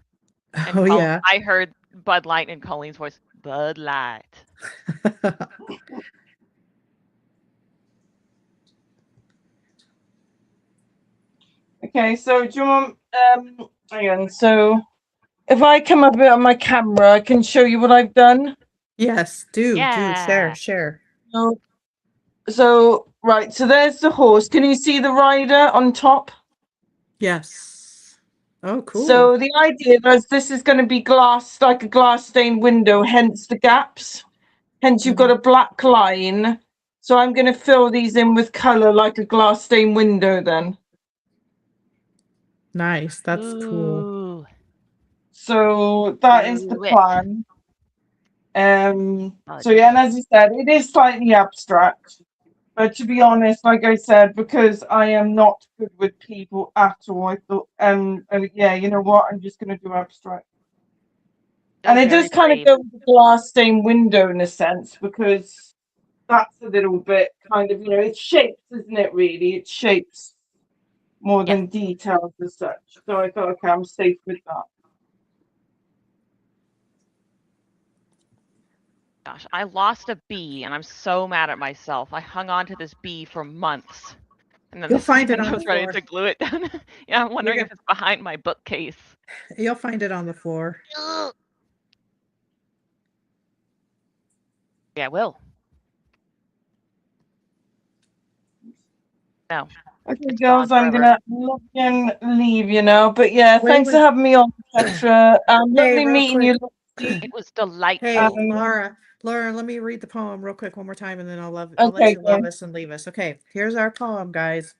And Oh yeah. I heard Bud Light in Colleen's voice. Bud Light. Okay, so do you want hang on, so if I come up a bit on my camera, I can show you what I've done. Yes, do Yeah. share. So right, so there's the horse. Can you see the rider on top? Yes. Oh, cool. So the idea was this is going to be glass, like a glass stained window, hence the gaps. Hence you've got a black line. So I'm going to fill these in with color like a glass stained window then. Nice. That's cool. Ooh. So that is the Do it. plan. So yeah, and as you said, it is slightly abstract. But to be honest, like I said, because I am not good with people at all, I thought, yeah, you know what? I'm just going to do abstract. And it does kind of go with the glass stained window in a sense, because that's a little bit kind of, it's shapes, isn't it, really? It's shapes more than details as such. So I thought, okay, I'm safe with that. Gosh, I lost a bee and I'm so mad at myself. I hung on to this bee for months. And then You'll this find it morning on I the was ready floor. to glue it down. Yeah, I'm wondering if it's behind my bookcase. You'll find it on the floor. Yeah, I will. No. Okay, It's girls, gone I'm forever. gonna look and leave you now. But yeah, Wait, thanks for wait. having me on, Petra. Hey, Lovely real meeting you. quick. Lexi. It was Hey, delightful. Laura, let me read the poem real quick one more time and then I'll let Okay, you go love on. us and leave us. Okay, here's our poem, guys.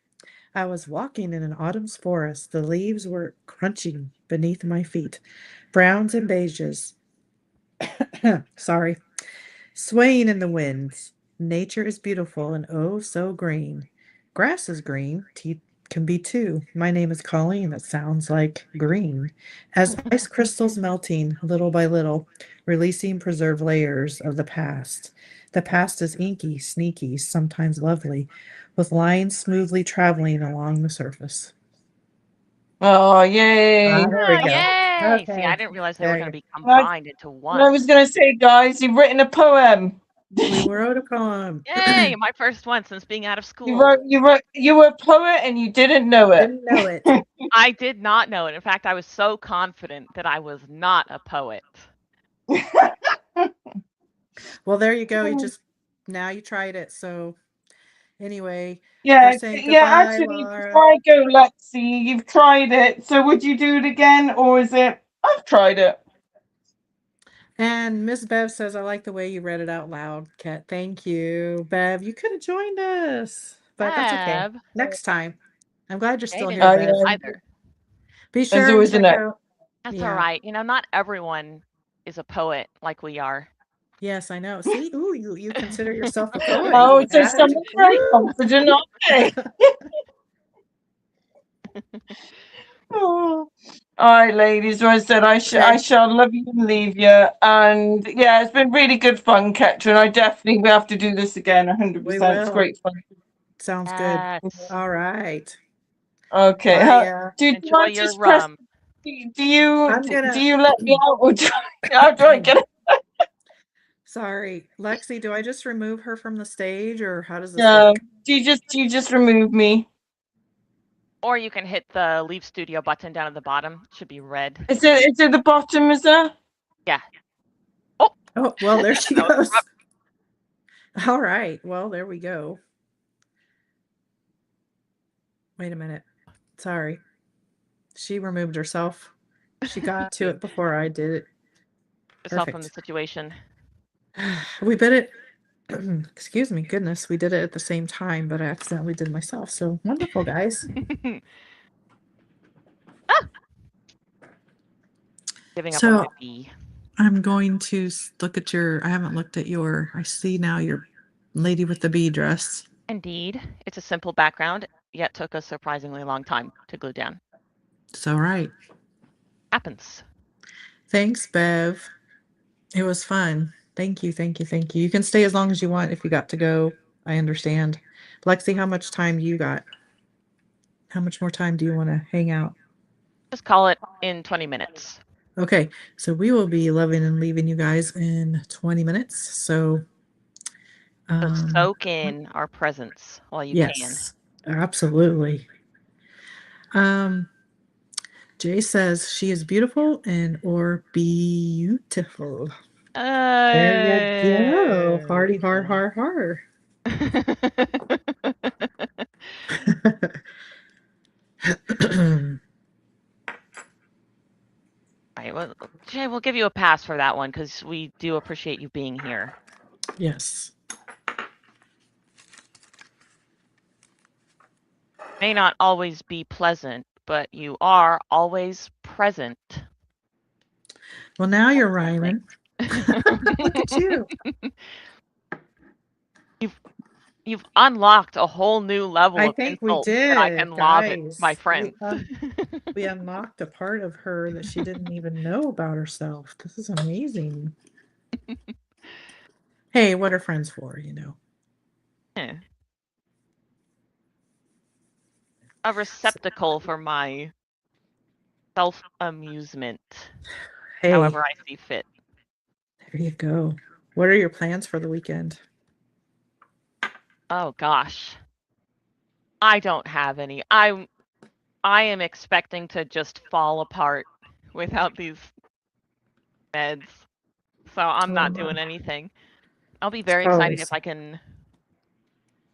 I was walking in an autumn's forest. The leaves were crunching beneath my feet, browns and beiges. Sorry. Swaying in the winds. Nature is beautiful and oh so green. Grass is green. Teeth can be too. My name is Colleen. That sounds like green. As ice crystals melting little by little, releasing preserved layers of the past. The past is inky, sneaky, sometimes lovely, with lines smoothly traveling along the surface. Oh, yay. There we go. Yay! See, I Okay. didn't realize they were There going to you be And I, combined into and I one. was going to say, guys, you've written a poem. go. We wrote a poem. Yay! My first one since being out of You school. wrote, you were a poet and you didn't know it. Didn't know it. I did not know it. In fact, I was so confident that I was not a poet. Well, there you go. Now you tried it. So anyway, we're Yeah, saying yeah. goodbye, Actually, Laura. before I go, Lexi, you've tried it. So would you do it again, or is it? I've tried it. And Miss Bev says, I like the way you read it out loud, Kat. Thank you. Bev, you could have joined us, but that's okay. Ab. Next time. I'm glad you're They still didn't here, Oh join Bev. us yeah, either. Be there's sure and always a check next. out. That's all Yeah. right. Not everyone is a poet like we are. Yes, I know. See, ooh, you consider yourself a poet. Oh, You it says got it. someone very Woo! confident, aren't they? Oh. All right, ladies. Well, I said I Okay. shall love you and leave you. And yeah, it's been really good fun, Ketra. And I definitely will have to do this again. We 100%. It's will. great fun. Sounds good. Yes. All right. Okay. Bye, yeah. Do Enjoy I your just press? rum. I'm Do gonna you let me out, or how do I get it? sorry. Lexi, do I just remove her from the stage or how does this No. work? Do you just remove me? Or you can hit the Leave Studio button down at the bottom. It should be red. Is it the bottom? Is there? Yeah. Oh, Oh, well, there she that was goes. abrupt. All right. Well, there we go. Wait a minute. Sorry. She removed herself. She got to it before I did it. Yourself from the Perfect. situation. We did it. Excuse me. Goodness, we did it at the same time, but I accidentally did myself. So wonderful, guys. Ah! Giving up on So my bee. I'm going to look at I haven't looked at I see now your lady with the bee dress. Indeed. It's a simple background, yet took a surprisingly long time to glue down. So, right. Happens. Thanks, Bev. It was fun. Thank you, thank you, thank you. You can stay as long as you want if you got to go. I understand. Lexi, how much time do you got? How much more time do you want to hang out? Just call it in 20 minutes. Okay, so we will be loving and leaving you guys in 20 minutes. So, So soak in our presence while you can. yes, absolutely. Um, Jay says she is beautiful and or beautiful. There you go. Hardy har har har. Right, well, Jay, we'll give you a pass for that one because we do appreciate you being here. Yes. May not always be pleasant, but you are always present. Well, now you're That's rhyming. something. Look at you. You've unlocked a whole new level I of think we insults that I can did, lob at my guys. friends. We unlocked a part of her that she didn't even know about herself. This is amazing. Hey, what are friends for, you know? Yeah. A receptacle for my self-amusement, Hey, however I see fit. there you go. What are your plans for the weekend? Oh gosh. I don't have any. I am expecting to just fall apart without these meds. So I'm Oh, not no. doing anything. I'll be It's very probably excited if I can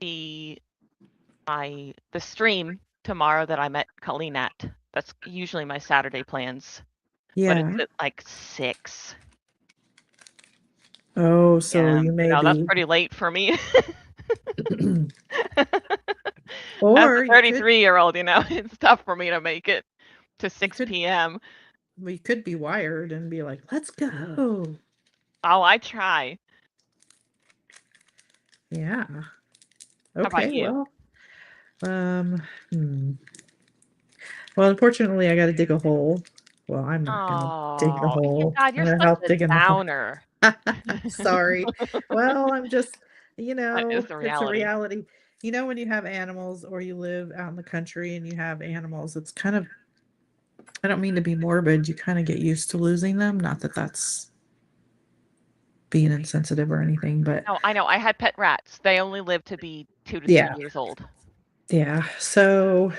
see the stream tomorrow that I met Colleen at. That's usually my Saturday plans, but it's yeah. at like 6. Oh, so Yeah, you may that's be pretty late for me. As or a 33-year-old, it's tough for me to make it to you 6 could PM. we could be wired and be like, "Let's go." Oh, I try. Yeah. How about Okay, you? well, um, hmm. Well, unfortunately, I gotta dig a hole. Well, I'm not gonna dig the Oh, hole. God, I'm you're gonna such help a dig in the hole. downer. Sorry. Well, I'm just, That is the it's a reality. reality. When you have animals or you live out in the country and you have animals, it's kind of, I don't mean to be morbid, you kind of get used to losing them. Not that that's being insensitive or anything, but No, I know. I had pet rats. They only live to be 2 to 3 yeah. years old. Yeah. So,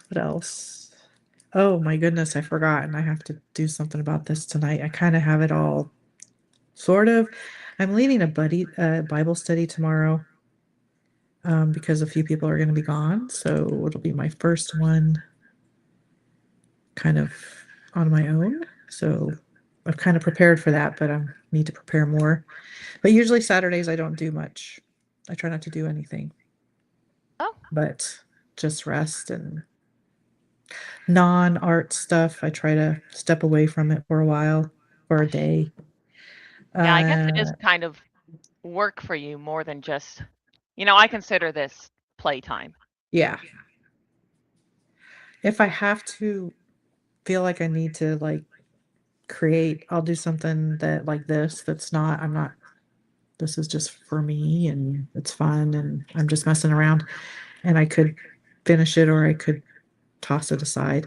what else? Oh my goodness, I forgot, and I have to do something about this tonight. I kind of have it all sort of. I'm leading a Bible study tomorrow because a few people are going to be gone. So it'll be my first one kind of on my own. So I've kind of prepared for that, but I need to prepare more. But usually Saturdays, I don't do much. I try not to do anything, Oh, but just rest and non-art stuff. I try to step away from it for a while, for a day. yeah, I guess it is Uh, kind of work for you more than just, I consider this playtime. yeah. If I have to feel like I need to like create, I'll do something that like this that's not, I'm not, this is just for me and it's fun and I'm just messing around and I could finish it or I could toss it aside.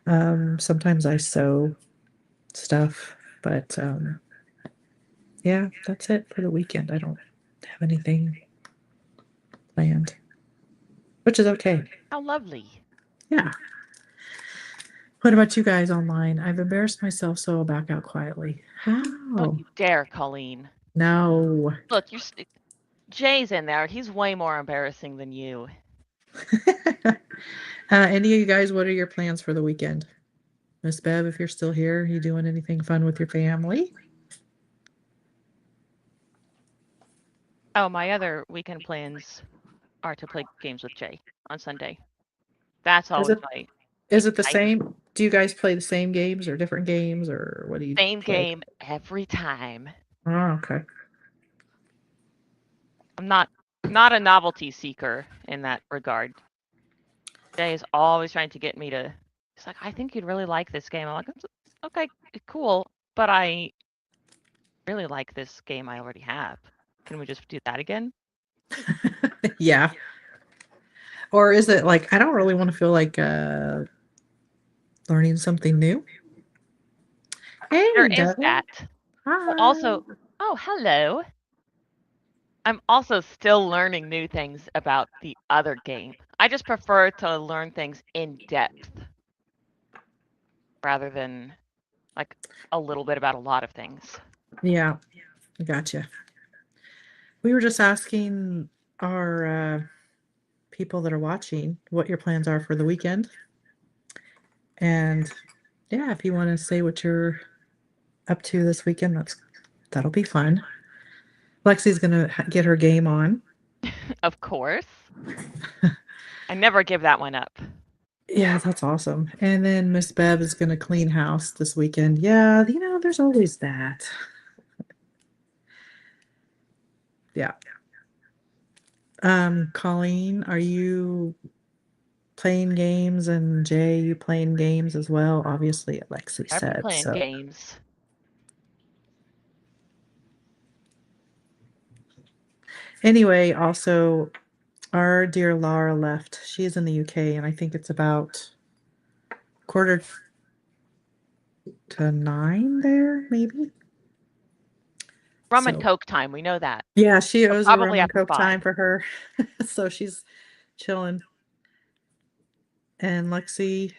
Sometimes I sew stuff, but yeah, that's it for the weekend. I don't have anything planned, which is okay. How lovely. Yeah. What about you guys online? I've embarrassed myself, so I'll back out quietly. Don't How? you dare, Colleen. No. Look, Jay's in there. He's way more embarrassing than you. Any of you guys, what are your plans for the weekend? Miss Bev, if you're still here, you doing anything fun with your family? Oh, my other weekend plans are to play games with Jay on Sunday. That's Is always it my is it the excitement. same? Do you guys play the same games or different games or what do you Same play? game every time. Oh, okay. I'm not a novelty seeker in that regard. Jay is always trying to get me to. He's like, I think you'd really like this game. I'm like, okay, cool, but I really like this game I already have. Can we just do that again? Yeah. Or is it like I don't really want to feel like learning something new? There Hey, is Devin. that. Oh, Hi. also, oh, hello. I'm also still learning new things about the other game. I just prefer to learn things in depth rather than like a little bit about a lot of things. Yeah, gotcha. We were just asking our people that are watching what your plans are for the weekend. And yeah, if you want to say what you're up to this weekend, that'll be fun. Lexi's going to get her game on. Of course. I never give that one up. Yeah, that's awesome. And then Miss Bev is going to clean house this weekend. Yeah, there's always that. Yeah. Colleen, are you playing games? And Jay, you playing games as well? Obviously, Lexi I've been said playing so. games. Anyway, also, our dear Lara left. She's in the UK, and I think it's about 8:45 there, maybe. Rum and So, Coke time, we know that. yeah, she So owes a rum probably and after coke 5. time for her. So she's chilling. And Lexi,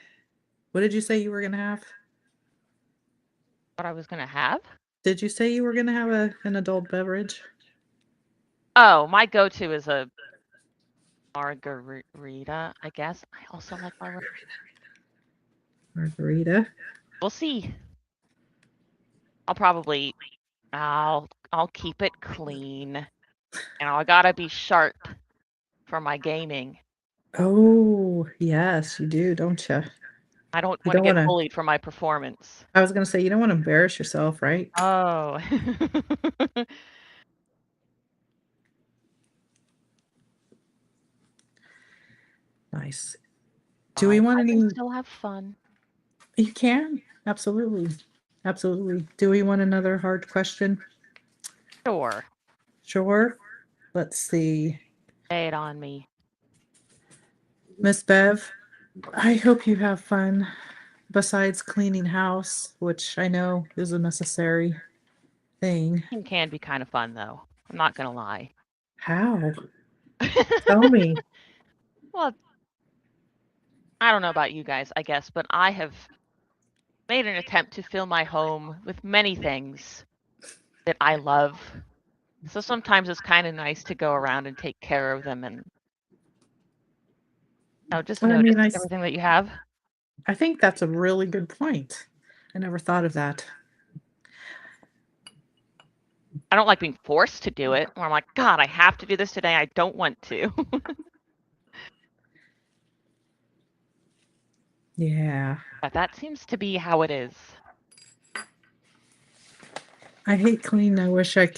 what did you say you were gonna have? What I was gonna have? Did you say you were gonna have an adult beverage? Oh, my go-to is a margarita, I guess. I also like my rum. Margarita. We'll see. I'll keep it clean. And I gotta be sharp for my gaming. Oh, yes, you do, don't you? I don't You want to don't get want to. bullied for my performance. I was gonna say you don't want to embarrass yourself, right? Oh. Nice. Do we want I can any? still have fun. You can. Absolutely. Absolutely. Do we want another hard question? Sure. Sure. Let's see. Lay it on me. Miss Bev, I hope you have fun besides cleaning house, which I know is a necessary thing. It can be kind of fun, though. I'm not gonna lie. How? Tell me. Well, I don't know about you guys, I guess, but I have made an attempt to fill my home with many things that I love. So sometimes it's kind of nice to go around and take care of them and just I notice mean, everything that you have. I think that's a really good point. I never thought of that. I don't like being forced to do it, where I'm like, God, I have to do this today. I don't want to. Yeah. But that seems to be how it is. I hate clean. I wish I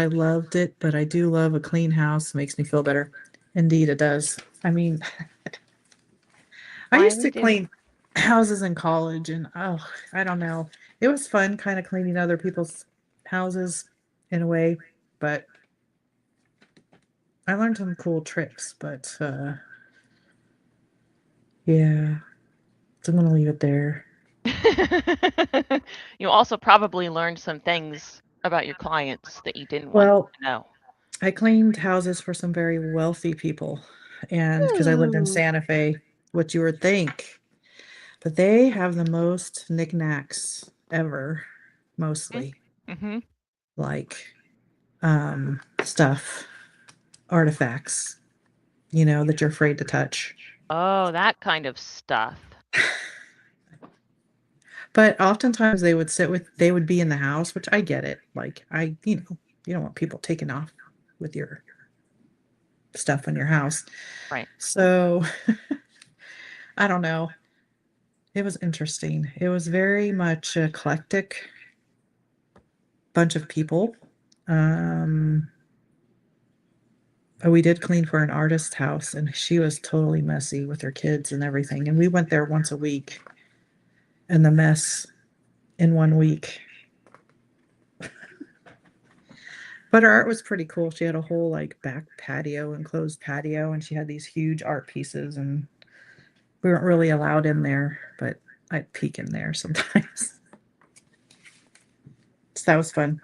loved it, but I do love a clean house. It makes me feel better. Indeed, it does. I mean, I used Mine to do. clean houses in college, and oh, I don't know. It was fun kind of cleaning other people's houses in a way, but I learned some cool tricks. But yeah, so I'm gonna leave it there. You also probably learned some things about your clients that you didn't want Well, to know. I cleaned houses for some very wealthy people, and because I lived in Ooh. Santa Fe, what you would think. But they have the most knickknacks ever, mostly Mm-hmm. like stuff, artifacts, that you're afraid to touch. Oh, that kind of stuff. But oftentimes they would be in the house, which I get it. Like you don't want people taking off with your stuff in your house. Right. So I don't know. It was interesting. It was very much eclectic bunch of people. Um, we did clean for an artist house, and she was totally messy with her kids and everything. And we went there once a week, and the mess in 1 week. But her art was pretty cool. She had a whole like back patio, enclosed patio, and she had these huge art pieces, and we weren't really allowed in there, but I'd peek in there sometimes. So that was fun.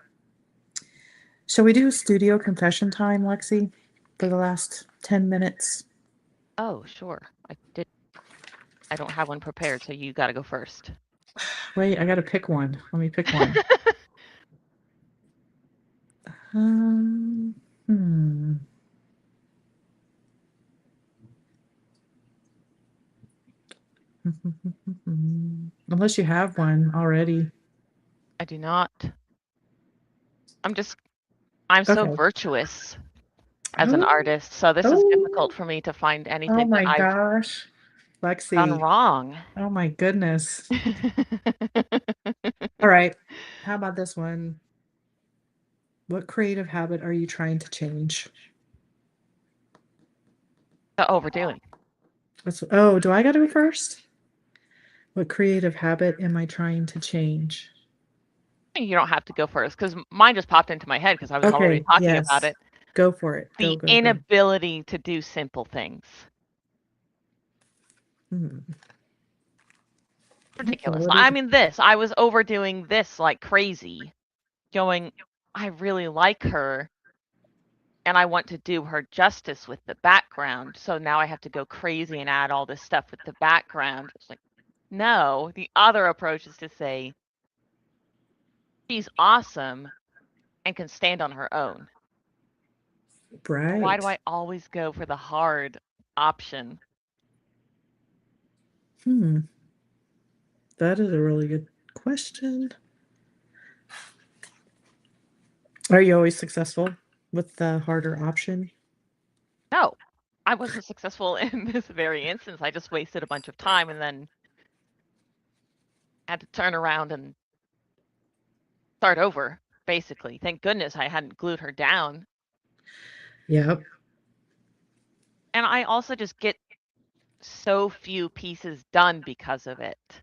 Shall we do studio confession time, Lexi, for the last 10 minutes? Oh, sure. I don't have one prepared, so you got to go first. Wait, I gotta pick one. Let me pick one. Hmm. Unless you have one already. I do not. I'm so Okay. virtuous as an Oh, artist, so this is difficult oh, for me to find oh anything that my I've gosh. done Lexi. wrong. Oh my goodness. All right. How about this one? What creative habit are you trying to change? Overdoing. Oh, do I gotta go first? What creative habit am I trying to change? You don't have to go first because mine just popped into my head because I was already Okay, talking about yes. it. Go for it. Go, The go, go. inability to do simple things. Hmm. Okay, Ridiculous. what is I it? mean, I was overdoing this like crazy, going, I really like her and I want to do her justice with the background. So now I have to go crazy and add all this stuff with the background. It's like, no, the other approach is to say, she's awesome and can stand on her own. Why do Right. I always go for the hard option? Hmm. That is a really good question. Are you always successful with the harder option? No, I wasn't successful in this very instance. I just wasted a bunch of time and then had to turn around and start over, basically. Thank goodness I hadn't glued her down. Yep. And I also just get so few pieces done because of it.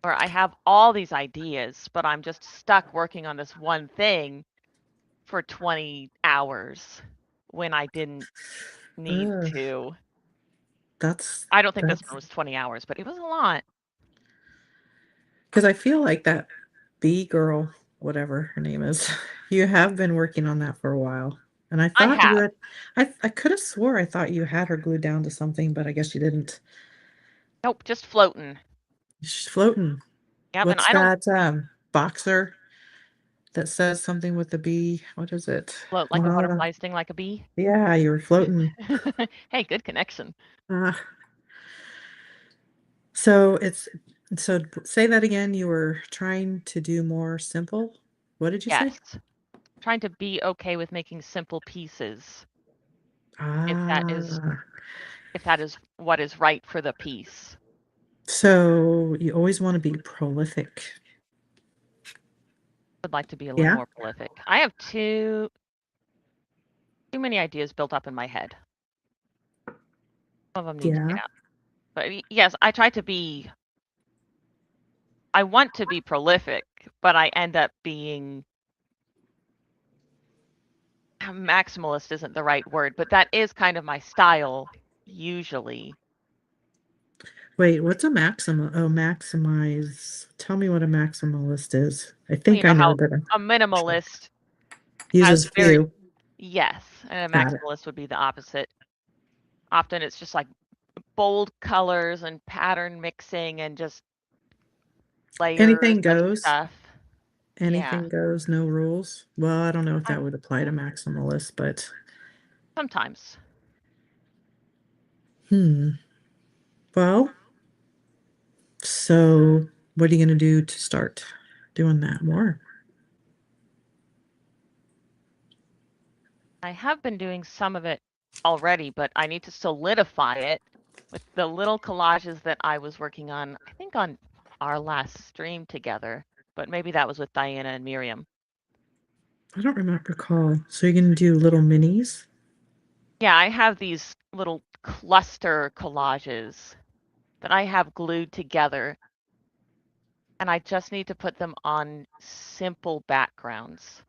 Or I have all these ideas, but I'm just stuck working on this one thing for 20 hours when I didn't need Ugh, to. that's I don't think this one that's was 20 hours, but it was a lot. because I feel like that B girl, whatever her name is, you have been working on that for a while. And I I thought you have. had, I could have swore I thought you had her glued down to something, but I guess you didn't. Nope, just floating. She's floating. Yep, and What's I don't that boxer that says something with the B? What is it? float like a Ah, butterfly, sting like a bee. yeah, you were floating. Hey, good connection. Ah. So it's so say that again. You were trying to do more simple. What did you say? Yes. Trying to be okay with making simple pieces if that is Ah, if that is what is right for the piece. so you always want to be prolific. Would like to be a little Yeah, more prolific. I have too many ideas built up in my head. Some of them need to yeah, get out. But yes, I want to be prolific, but I end up being maximalist isn't the right word, but that is kind of my style usually. Wait, what's a maximum? Oh, maximize. Tell me what a maximalist is. I Well, think I know, how but a minimalist has uses very few. yes, and a Got it. maximalist would be the opposite. Often it's just like bold colors and pattern mixing and just layers Anything of goes. stuff. Yeah, Anything goes. No rules. Well, I don't know if I that would apply to maximalist, but sometimes. hmm. Well, so what are you going to do to start doing that more? I have been doing some of it already, but I need to solidify it with the little collages that I was working on, I think on our last stream together, but maybe that was with Diana and Miriam. I don't remember recall. So you're going to do little minis? Yeah, I have these little cluster collages that I have glued together, and I just need to put them on simple backgrounds.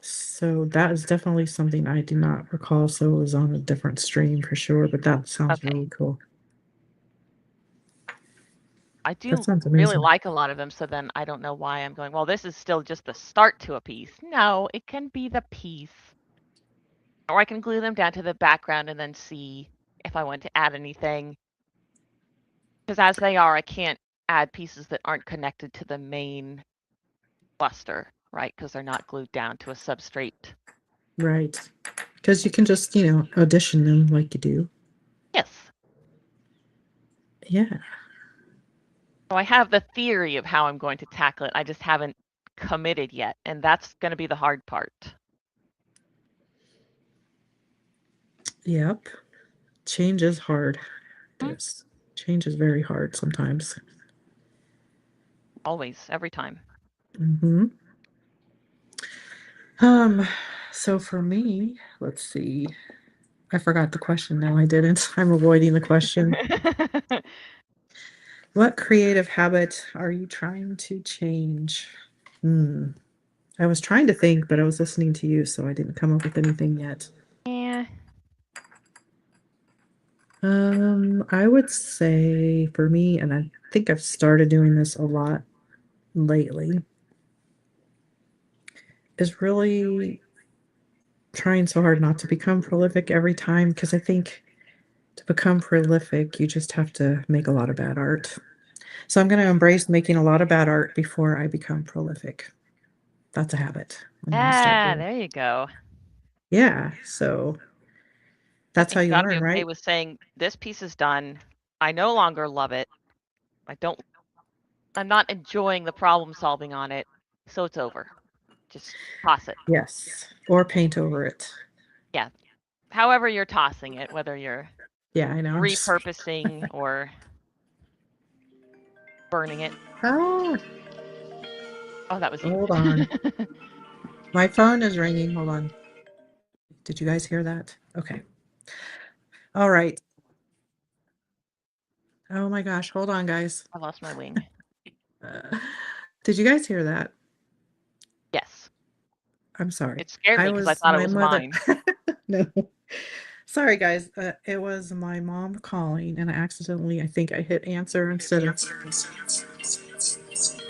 So that is definitely something I do not recall. So it was on a different stream for sure, but that sounds Okay. really cool. I That do sounds really amazing. like a lot of them, so then I don't know why I'm going, well, this is still just the start to a piece. No, it can be the piece. Or I can glue them down to the background and then see if I want to add anything. Because as they are, I can't add pieces that aren't connected to the main cluster, right? Because they're not glued down to a substrate. Right. Because you can just, audition them like you do. Yes. Yeah. So I have the theory of how I'm going to tackle it. I just haven't committed yet, and that's going to be the hard part. Yep. Change is hard. Hmm? This change is very hard sometimes. Always, every time. Mm-hmm. So for me, let's see. I forgot the question now. I didn't. I'm avoiding the question. What creative habit are you trying to change? Hmm. I was trying to think, but I was listening to you, so I didn't come up with anything yet. Yeah. I would say for me, and I think I've started doing this a lot lately, is really trying so hard not to become prolific every time because I think to become prolific, you just have to make a lot of bad art. So I'm going to embrace making a lot of bad art before I become prolific. That's a habit I'm going to start Ah, doing. there you go. Yeah, so that's how And you you got to be learn, okay right? with saying, this piece is done. I no longer love it. I'm not enjoying the problem solving on it. So it's over. Just toss it. Yes, or paint over it. Yeah. However you're tossing it, whether you're Yeah, I know. I'm just repurposing or burning it. Oh, Oh, that was you. hold on. My phone is ringing. Hold on. Did you guys hear that? Okay. All right. Oh my gosh. Hold on, guys. I lost my wing. Uh, did you guys hear that? Yes. I'm sorry. It scared me I because I was thought it my was mother. mine. No. Sorry, guys. It was my mom calling, and I think I hit answer instead of.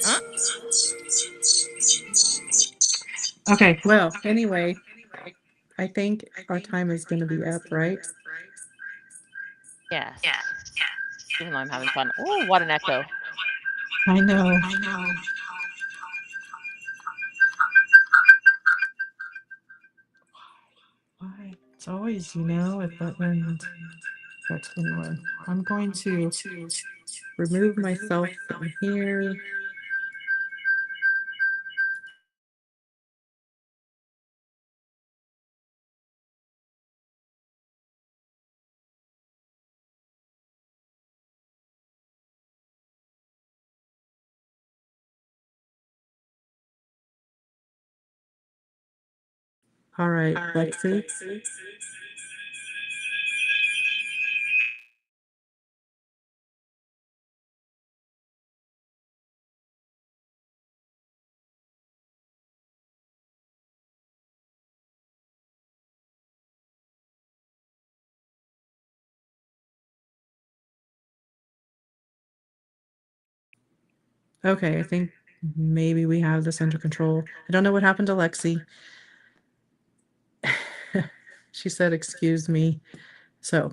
Huh? Okay. Well, anyway, I think our time is going to be up, right? Yes. Even though I'm having fun. Oh, what an echo. I know. Why? It's always, if that ends. But anyway, I'm going to remove myself from here. All right, Lexi. Okay, I think maybe we have this under control. I don't know what happened to Lexi. She said, "Excuse me." So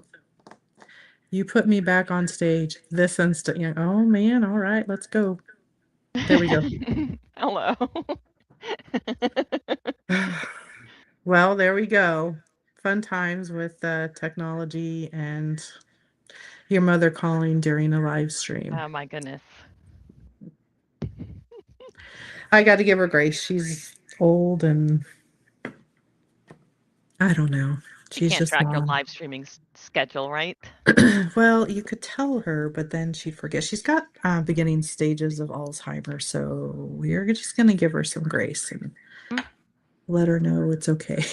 you put me back on stage this instant. Oh man, all right, let's go. There we go. Hello. Well, there we go. Fun times with technology and your mother calling during a live stream. Oh my goodness. I got to give her grace. She's old and I don't know. She She's can't just track your mom. live streaming schedule, right? Well, you could tell her, but then she'd forget. She's got beginning stages of Alzheimer's, so we're just going to give her some grace and Hmm. let her know it's okay.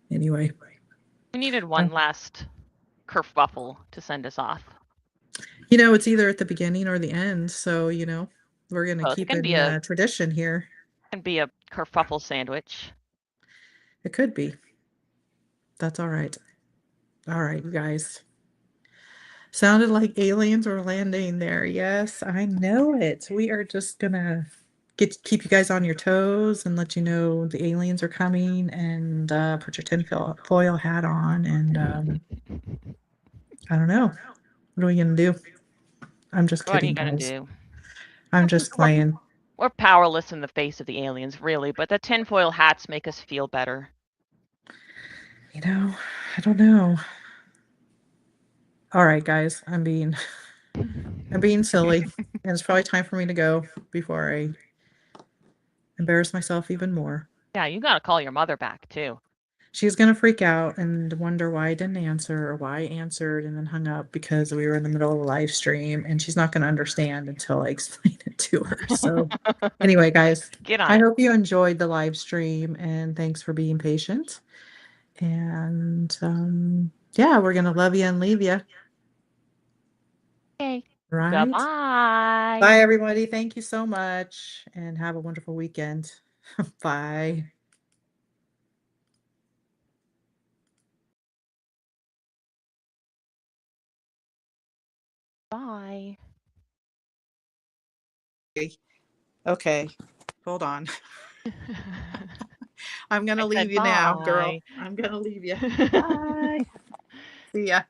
Anyway, We needed uh, one last kerfuffle to send us off. it's either at the beginning or the end, so we're going to Both. It keep in tradition here. can be a kerfuffle sandwich. It could be. That's all right. All right, you guys. Sounded like aliens were landing there. Yes, I know it. We are just gonna keep you guys on your toes and let you know the aliens are coming, and put your tinfoil hat on, and I don't know. What are we gonna do? I'm just What are you kidding, gonna guys. do? I'm just playing. We're powerless in the face of the aliens, really, but the tinfoil hats make us feel better. You know, I don't know. All right, guys, I'm being silly, and it's probably time for me to go before I embarrass myself even more. Yeah, you gotta call your mother back too. She's gonna freak out and wonder why I didn't answer or why I answered and then hung up because we were in the middle of a live stream, and she's not gonna understand until I explain it to her. So anyway, guys, Get on I it. hope you enjoyed the live stream, and thanks for being patient. And yeah, we're gonna love you and leave you. Okay. Right? Bye-bye. Bye, everybody. Thank you so much, and have a wonderful weekend. Bye. Bye. Okay, hold on. I'm I gonna leave said you now, girl. bye. I'm gonna leave you. Bye. See ya.